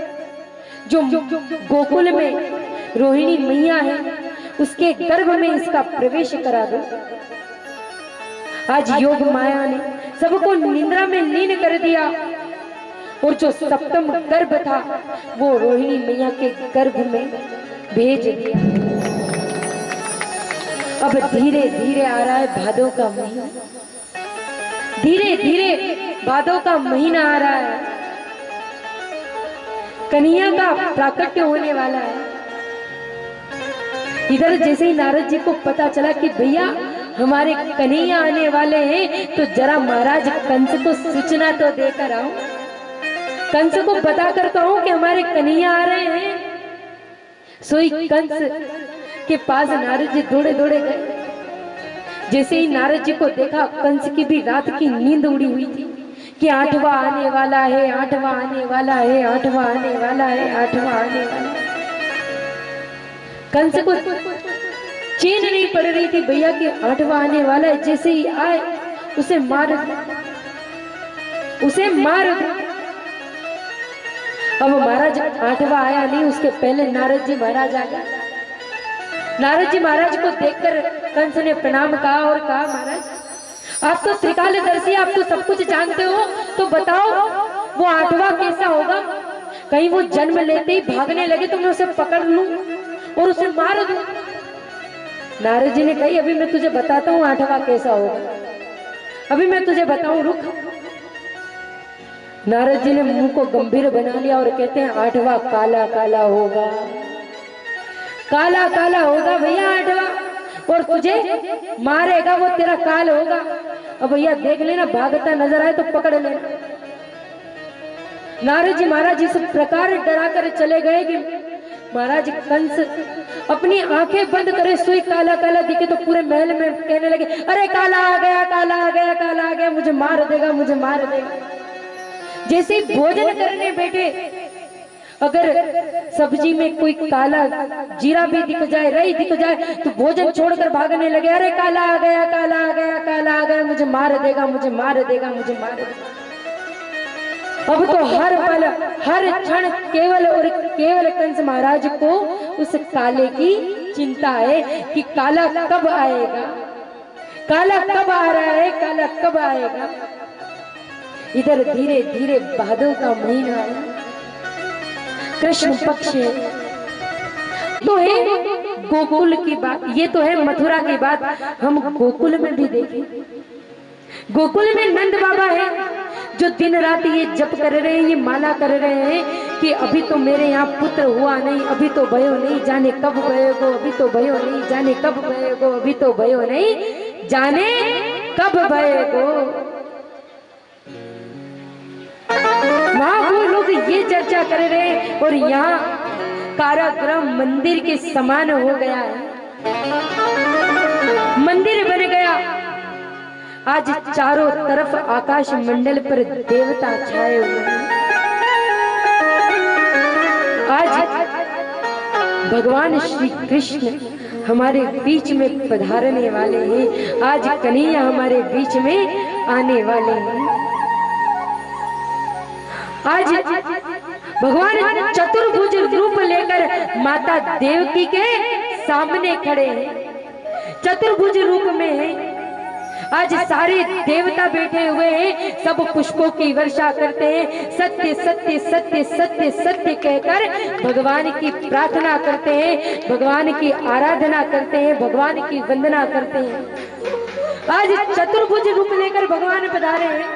जो गोकुल में रोहिणी मैया है, उसके गर्भ में इसका प्रवेश करा दो। आज योग माया ने सबको निंद्रा में लीन कर दिया, और जो सप्तम गर्भ था वो रोहिणी मैया के गर्भ में भेज दिया। अब धीरे धीरे आ रहा है भादों का महीना, धीरे धीरे भादों का महीना आ रहा है, कन्हैया का प्राकट्य होने वाला है। इधर जैसे ही नारद जी को पता चला कि भैया हमारे कन्हैया आने वाले हैं, तो जरा महाराज कंस को सूचना तो देकर आओ, कंस को बता कर कहो कि हमारे कन्हैया आ रहे हैं। सोई कंस के पास नारद जी दौड़े दौड़े गए। जैसे ही नारद जी को देखा, कंस की भी रात की नींद उड़ी हुई थी कि 8वां आने वाला है, 8वां आने वाला है, 8वां आने वाला है, 8वां आने वाला है। कंस को चैन नहीं पड़ रही थी भैया कि 8वां आने वाला है, जैसे ही आए उसे मार दो, उसे मार दो। अब महाराज 8वां आया नहीं, उसके पहले नारद जी महाराज आ गए। नारद जी महाराज को देखकर कंस ने प्रणाम कहा और कहा, महाराज आप तो त्रिकालदर्शी, आप तो सब कुछ जानते हो, तो बताओ वो 8वां कैसा होगा? कहीं वो जन्म लेते ही भागने लगे तो मैं उसे पकड़ लूं और उसे मार दूं। नारद जी ने कही, अभी मैं तुझे बताता हूँ 8वां कैसा होगा, अभी मैं तुझे बताऊं, रुक। नारद जी ने मुंह को गंभीर बना लिया और कहते हैं 8वां काला काला होगा, काला काला होगा भैया 8वां, और तुझे मारेगा, वो तेरा काल होगा। अब भैया देख लेना, भागता नजर आए तो पकड़ लेना। नारद जी महाराज इस प्रकार डरा कर चले गए कि महाराज कंस अपनी आंखें बंद करे, सोई काला काला दिखे तो पूरे महल में कहने लगे, अरे काला आ गया, काला आ गया, काला आ गया, मुझे मार देगा, मुझे मार देगा। जैसे ही भोजन करने बैठे, अगर सब्जी में कोई काला जीरा भी दिख जाए, रई दिख जाए, तो भोजन छोड़कर भागने लगे, अरे काला आ गया, काला आ गया, काला आ गया, मुझे मार देगा, मुझे मार देगा, मुझे मार देगा। अब तो हर पल हर क्षण केवल और केवल कंस महाराज को उस काले की चिंता है कि काला कब आएगा, काला कब आ रहा है, काला कब आएगा। इधर धीरे धीरे भादों का महीना है, कृष्ण पक्ष है, तो है गोकुल की बात, ये तो है मथुरा की बात। हम गोकुल में भी देखें, गोकुल में नंद बाबा है जो दिन रात ये जप कर रहे हैं, ये माला कर रहे हैं कि अभी तो मेरे यहाँ पुत्र हुआ नहीं, अभी तो भयो नहीं, जाने कब भयोगो, अभी तो भयो नहीं, जाने कब भयोगो, अभी तो भयो नहीं, जाने कब भयोगो। वहां वो लोग ये चर्चा कर रहे हैं और यहाँ कारागृह मंदिर के समान हो गया है, मंदिर बन गया। आज चारों तरफ आकाश मंडल पर देवता छाए हुए हैं। आज भगवान श्री कृष्ण हमारे बीच में पधारने वाले हैं, आज कन्हैया हमारे बीच में आने वाले हैं। आज भगवान चतुर्भुज रूप लेकर माता देवकी के सामने खड़े हैं, चतुर्भुज रूप में है। आज सारे देवता बैठे हुए हैं, सब पुष्पों की वर्षा करते हैं, सत्य सत्य सत्य सत्य सत्य कहकर भगवान की प्रार्थना करते हैं, भगवान की आराधना करते हैं, भगवान की वंदना करते हैं। आज चतुर्भुज रूप लेकर भगवान पधारे हैं।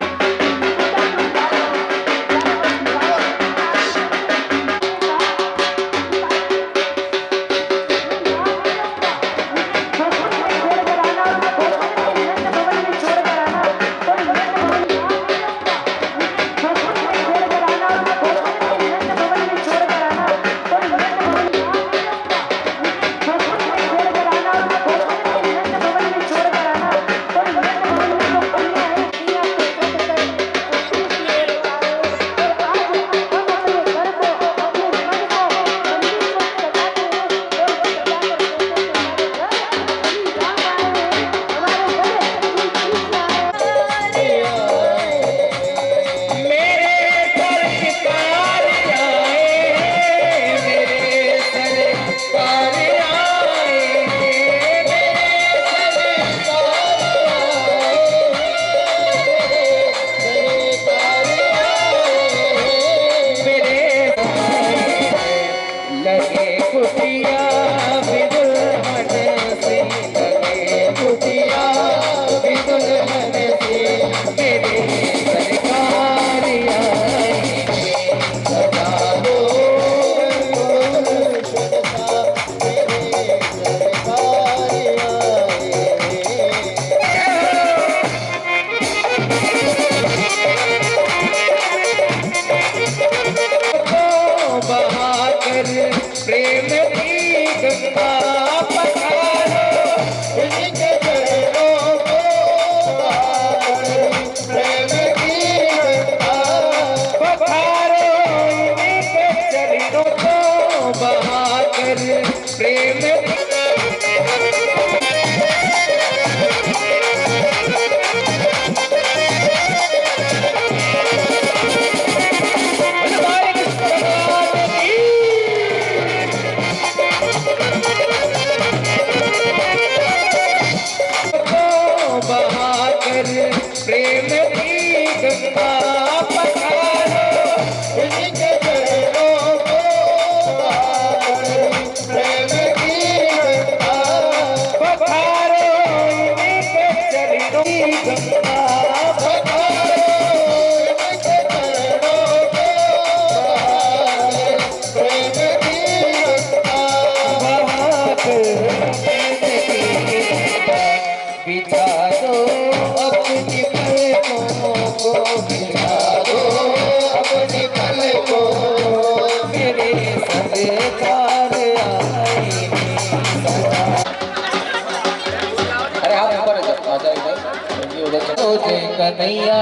कन्हैया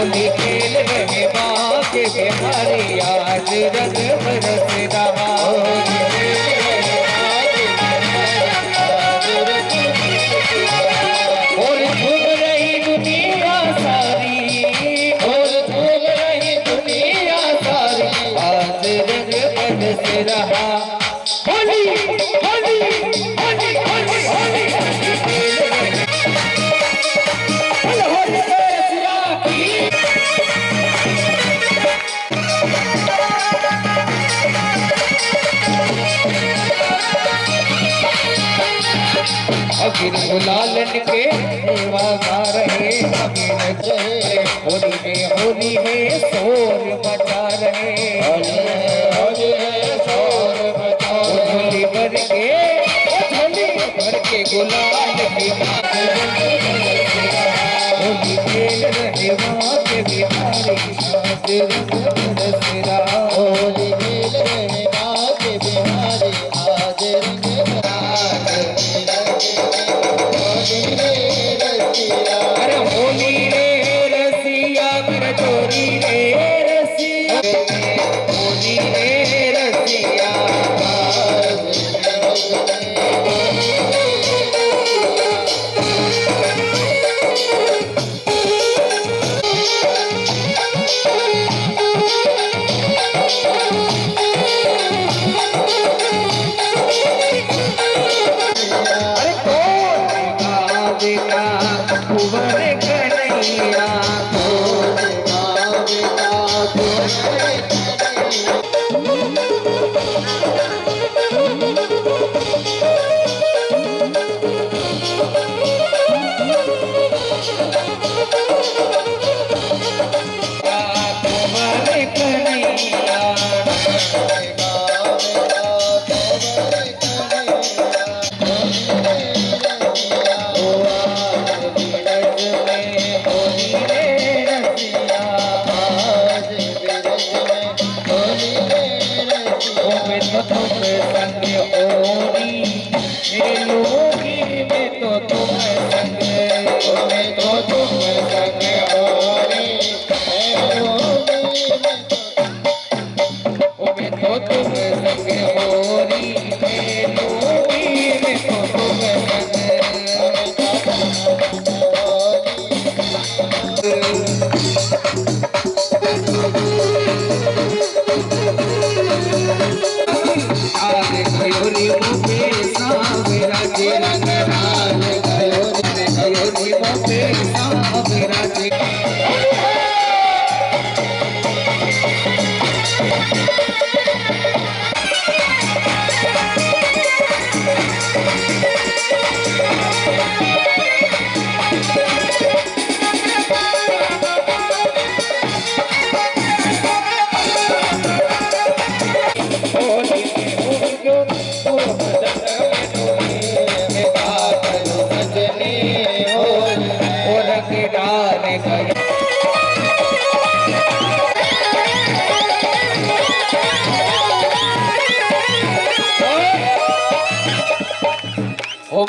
होली खेल रहे माँ के बिहारी आज रंग बरस रहा होली खेल रहे माँ के बिहारी आज रंग बरस रहा और झूम रही दुनिया सारी और झूम रही दुनिया सारी आज रंग बरस रहा होली होली होली होली होली अगिर गुलालन के सेवा गा रहे अगिर चले होली है शोर मचा रहे होली है शोर मचा होली भर के गुलाल की होली खेल रहे वहाँ के बिहारी आज रंग बरस रहा होली खेल रहे वहाँ के बिहारी आज रंग अरे होली रे रसिया मेरा चोरी रे रसिया होली रे रसिया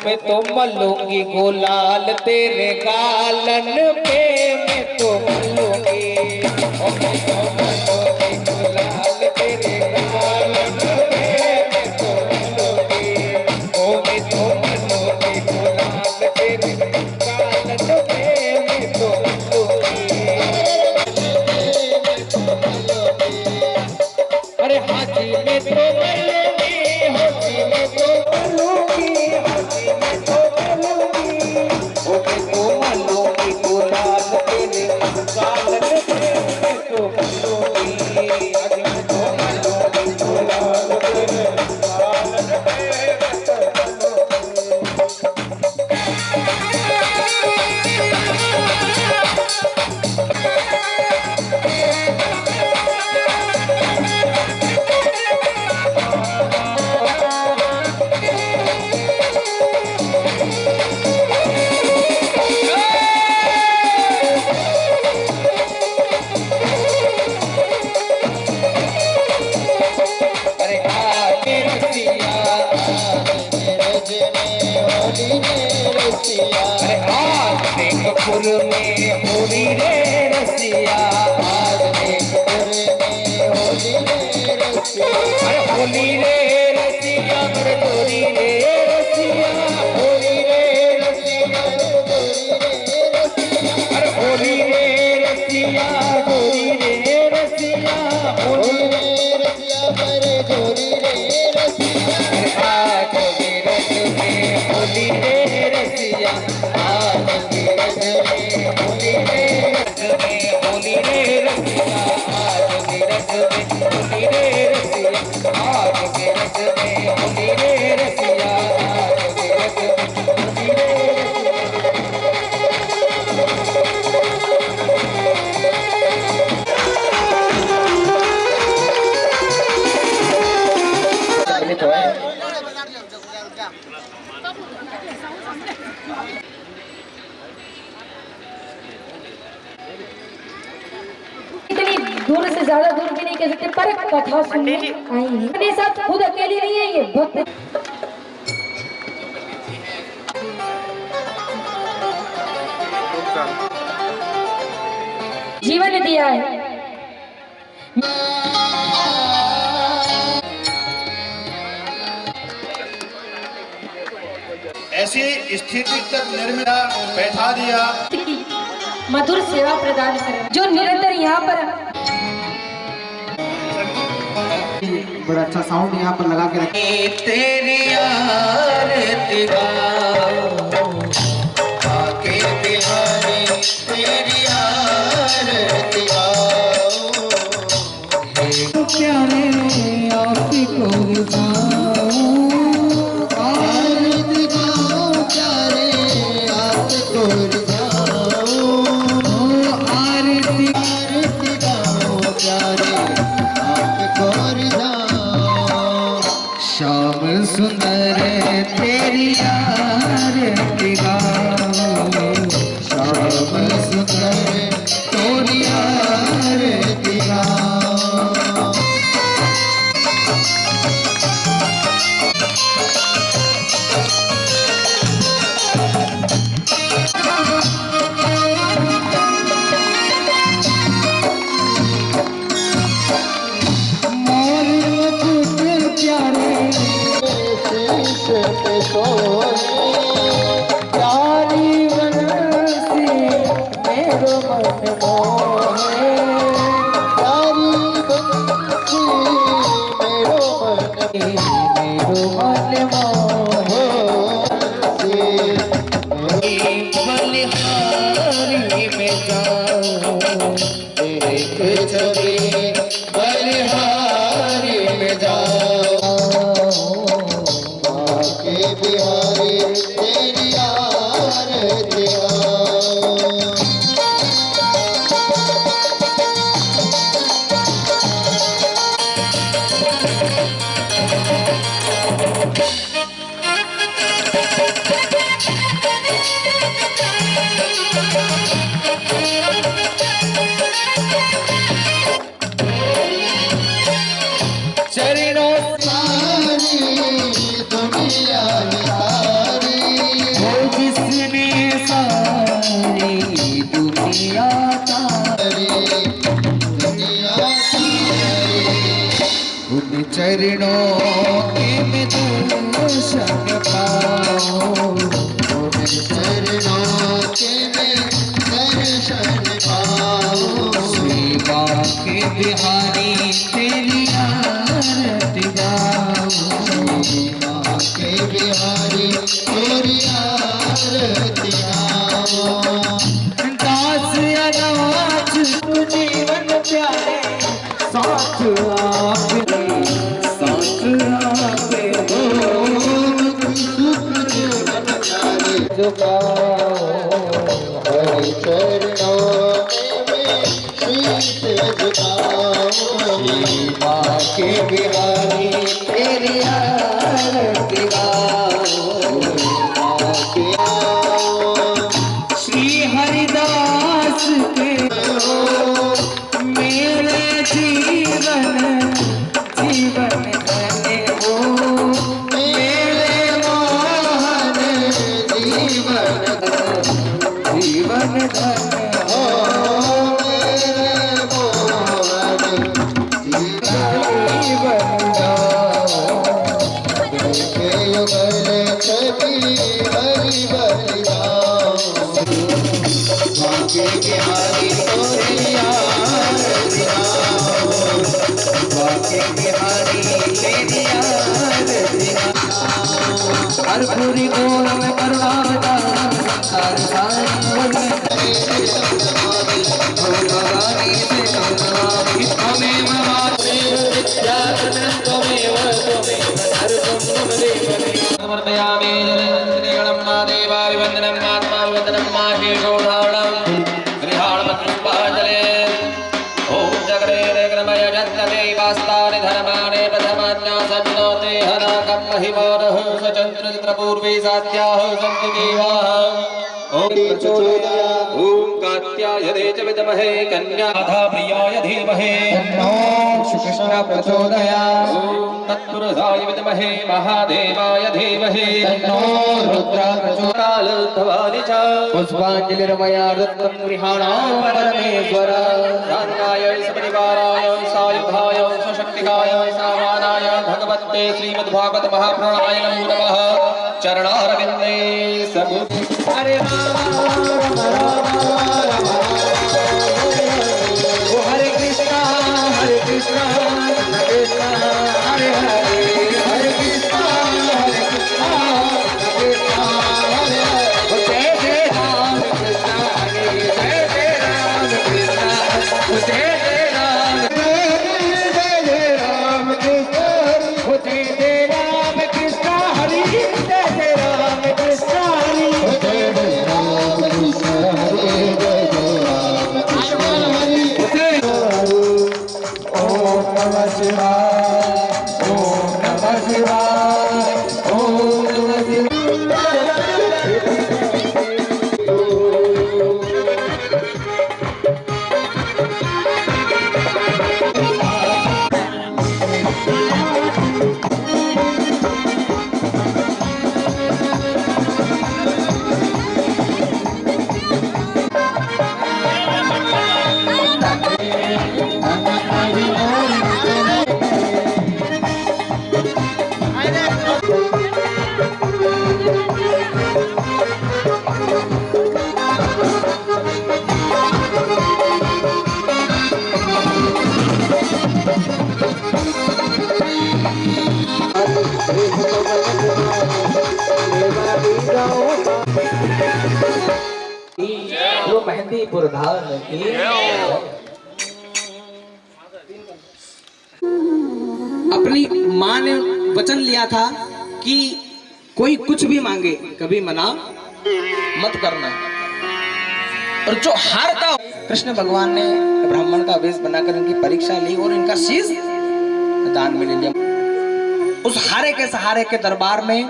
मैं तो मलूंगी गुलाल तेरे गालन पे मैं तो मलूंगी मैं तो मलूंगी गुलाल तेरे गालन पे मैं तो मलूंगी मैं तो मलूंगी गुलाल तेरे गालन पे मैं तो मलूंगी अरे हाथी में तो मलूंगी हाथी में तो मलूंगी अरे आज देखपुर में होली रे रसिया, आज देखपुर में होली रे रसिया, अरे होली रे रसिया मेरे गोरी रे रसिया, होली रे रसिया मेरे गोरी रे रसिया, अरे होली रे रसिया गोरी रे रसिया, होली रे रसिया मेरे गोरी रे रसिया, अरे आज मेरठ में होली रे रसिया, आज मेरठ में होली रे होली रे रसिया, आज मेरठ में होली रे रसिया, आज मेरठ में होली रे रसिया, आज मेरठ में होली रे इतनी दूर से ज्यादा दूर भी नहीं कह सकते, पर कथा सुनने आई है। अपने साथ खुद अकेली नहीं है, ये भक्त जीवन दिया है। ऐसी स्थिति तक निर्मिला बैठा दिया, मधुर सेवा प्रदान करें जो निरंतर यहाँ पर बड़ा अच्छा साउंड यहाँ पर लगा के रखे। तेरी आरती गाओ आके बिहारी, तेरी आरती गाओ प्यारे आरती को गाओ, आरती गाओ प्यारे आरती को गाओ, आरती आरती गाओ प्यारे आरती को गाओ, श्याम सुंदर तेरी आरती गाओ, श्याम सुंदर तेरी आरती गाओ। बलिहारी में जाओ, बलिहारी में जाओ, आके बिहारी तेरी आरती गाओ। चरणों सारी दुनिया सारी हो, जिसने सारी दुनिया तारी, दुनिया तारी, उन चरणों के में दर्शन पाओ, उन चरणों के में दर्शन पाओ, सेवा के बिहारी तेरी आरती गाओ, सेवा के बिहारी तेरी आरती गाओ। दास अनाज जीवन प्यारे साथ आपने, साथ आपे सुख जीवन प्यारे झुकाओ, हरि चरणों में शीश झुकाओ, सेवा के बिहारी तेरी आरती गाओ, सेवा के श्री हरिदास के मेरे जीवन जीवन धन्य हो, मेरे मोहन जीवन जीवन धन हो जीवन जाओ बिहारी हर पूरी गोल में करवाता हर समर्पयामि जलम देवा विवंदनम आत्मा विवंदनम माहे गौधारणम गृहाणमत्रुपाजले ओम जगरे रेग्रमय जन्नते वास्तानि धर्माणि प्रथमाज्ञा सन्नोते हनकं महिमानः सचन्द्र चित्रपूर्वे सात्याः सन्ति देवाः ओम प्रचोदयात् ओम कात्यायने च विद्महे कन्याधा प्रियाय धीमहि तन्नो श्रीकृष्ण प्रचोदयात् ओम तत्पुरुषाय विद्महे महादेवाय धीमहि तन्नो रुद्र प्रचोदयात् च पुष्पाञ्जलिर्मया दत्तं गृहाणां परमेश्वर राङ्गाय सपरिवाराय सायुधाय सशक्तिकाय सामानाय भगवते श्रीमद्भागवत महापुराणाय नमो नमः चरणारविन्दे सबु हरे राम हरे कृष्णा कृष्ण हरे हरे हरे कृष्णा कृष्ण हरे हरे जय जय राम कृष्ण हरे जय जय राम कृष्ण जय जय राम कृष्ण जय जय राम कृष्ण हरि जय जय राम कृष्ण हरि जय जय राम कृष्ण हरि जय जय राम कृष्ण हरि ओम नमः शिवाय ओम नमः शिवाय ओम नमः जो मेहंदीपुर धाम की अपनी माँ ने वचन लिया था कि कोई कुछ भी मांगे कभी मना मत करना, और जो हारता कृष्ण भगवान ने ब्राह्मण का वेश बनाकर इनकी परीक्षा ली और इनका शीश दान में ले लिया। उस हारे के सहारे के दरबार में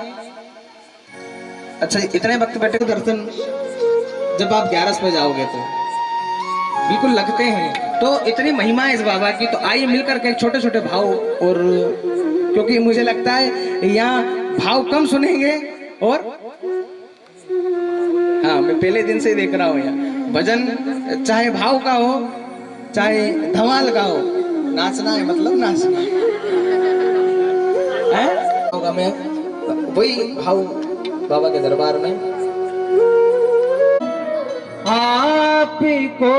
अच्छा इतने वक्त बैठे दर्शन जब आप 11 पे जाओगे तो बिल्कुल लगते हैं। तो इतनी महिमा है इस बाबा की, तो आइए मिलकर के छोटे छोटे भाव, और क्योंकि मुझे लगता है यहाँ भाव कम सुनेंगे, और हाँ मैं पहले दिन से ही देख रहा हूँ यहाँ भजन चाहे भाव का हो चाहे धमाल का हो, नाचना है मतलब नाचना है। होगा मैं वही भाव बाबा के दरबार में आपको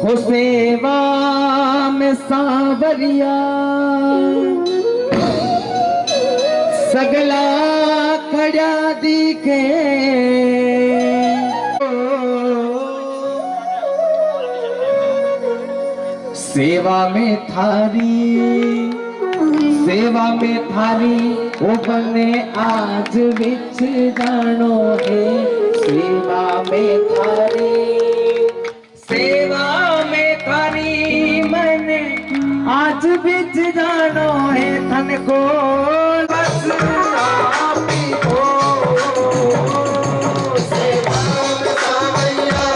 हो सेवा में सांवरिया सगला खड़ा दिखे, सेवा में थारी वो बने आज बिच जानो है। सेवा में थारी मैंने आज बिच जानो है। थन को बस आप ही हो, सेवा में सावैया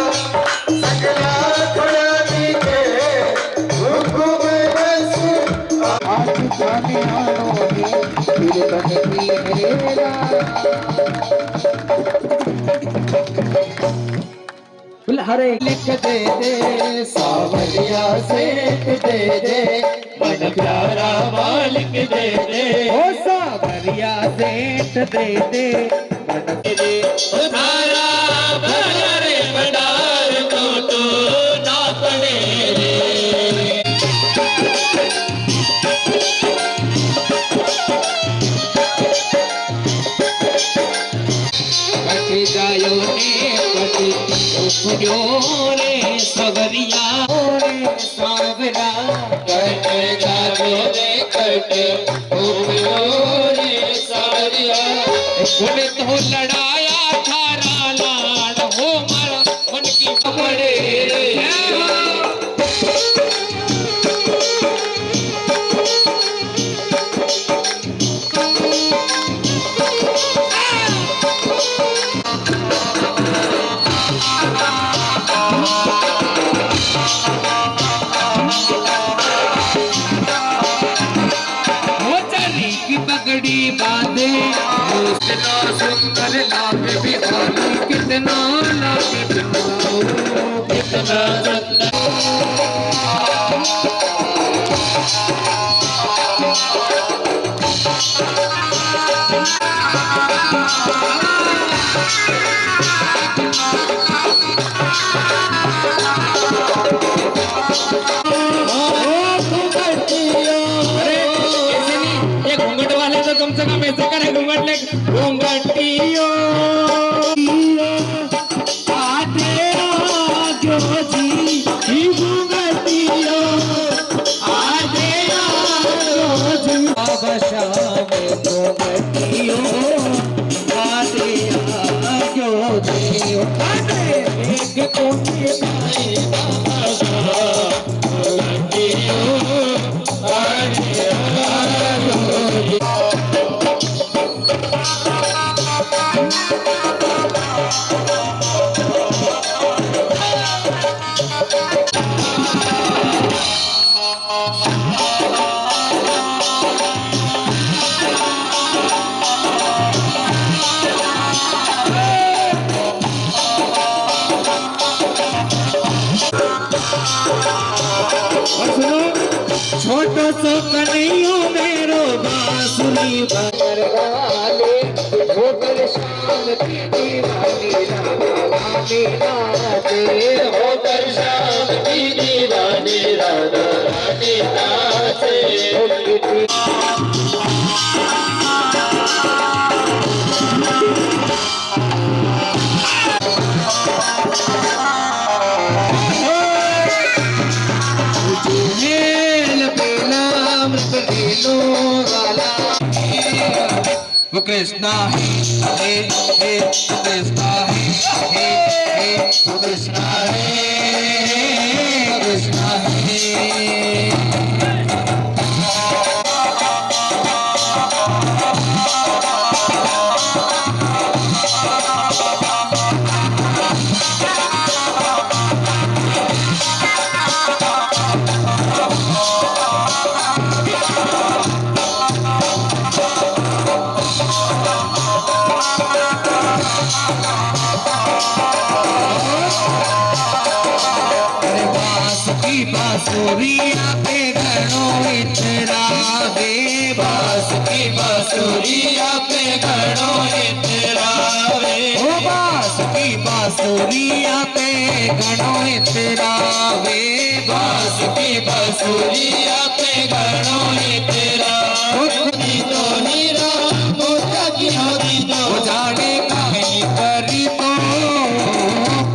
सगला खड़ा दिखे, हुक्म बस आज जाने आनो है। बनती है हरे लिख दे दे सावरिया सेठ दे दे मन प्यारा मालिक दे दे ओ सावरिया सेठ दे दे मन दे धारा भरा रे भंडार तो ना पड़े रे कट जायो ने कट रे सवरिया रे सावरा कट जायो रे कट रे सवरिया तूने तो लड़ाया थारा लाड़ हो मारा मन की पकड़े पगड़ी बांधे कितना सुंदर लागे बिहारी कितना लागे कितना सुंदर कम से कम ऐसे करे घूंघट ले घूंघटियो आते जो जी घूंघटियो आते जो जी बाबा शाम घूंघटियो आते जो जी आते एक कोटी भाई बाबा घूंघटियो आते छोटो सो कन्हैया मेरो बांसुरी बजर वाले होकर शाम की दीवानी रानी नाचे होकर शाम की दीवानी रानी नाचे वो कृष्णा है कृष्णा है कृष्णा है कृष्णा है बांसुरिया पे घड़ो इतरा वे बांस की बांसुरिया पे घड़ो इतरा वे ओ बांस की बांसुरिया पे घड़ो इतरा वे बांस की बांसुरिया पे घड़ो इतरा तो हीरा मोटा की होती तो जाने कहीं करी तो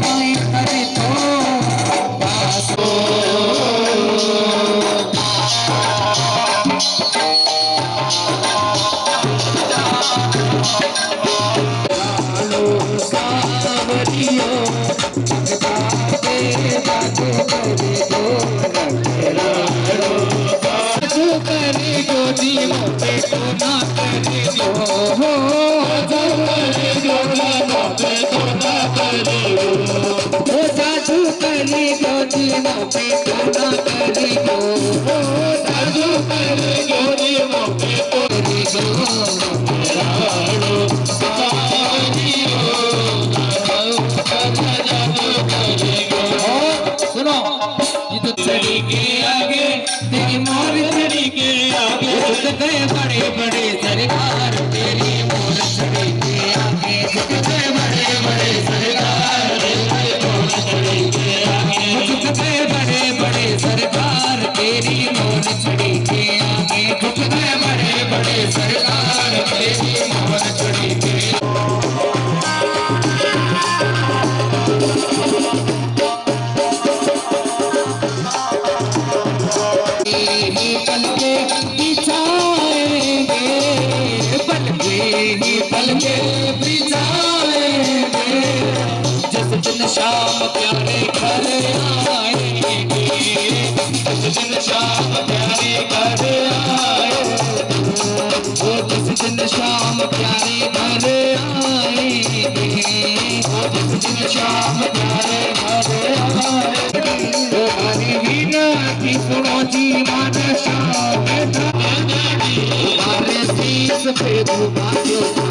कहीं करी तो साधु कर सुनो, ये तो चढ़ी के आगे तेरी मोर चढ़ी के आगे झुक गए बड़े बड़े सरकार तेरी मोर चढ़ी के आगे झुक गए बड़े बड़े सरकार तेरी मोर चढ़ी के आगे झुक गए बड़े बड़े सरकार तेरी मोर चढ़ी के आगे झुक गए बड़े बड़े सरकार तेरी मोर चढ़ी के शाम प्यारे घर आएंगे जिस दिन शाम प्यारे घर आएंगे वो जिस दिन शाम प्यारे घर आएंगे वो जिस दिन शाम प्यारे घर आएंगे वो हरी वीणा की सुनो जी मान शाम तुम्हारे शीश पे दुआ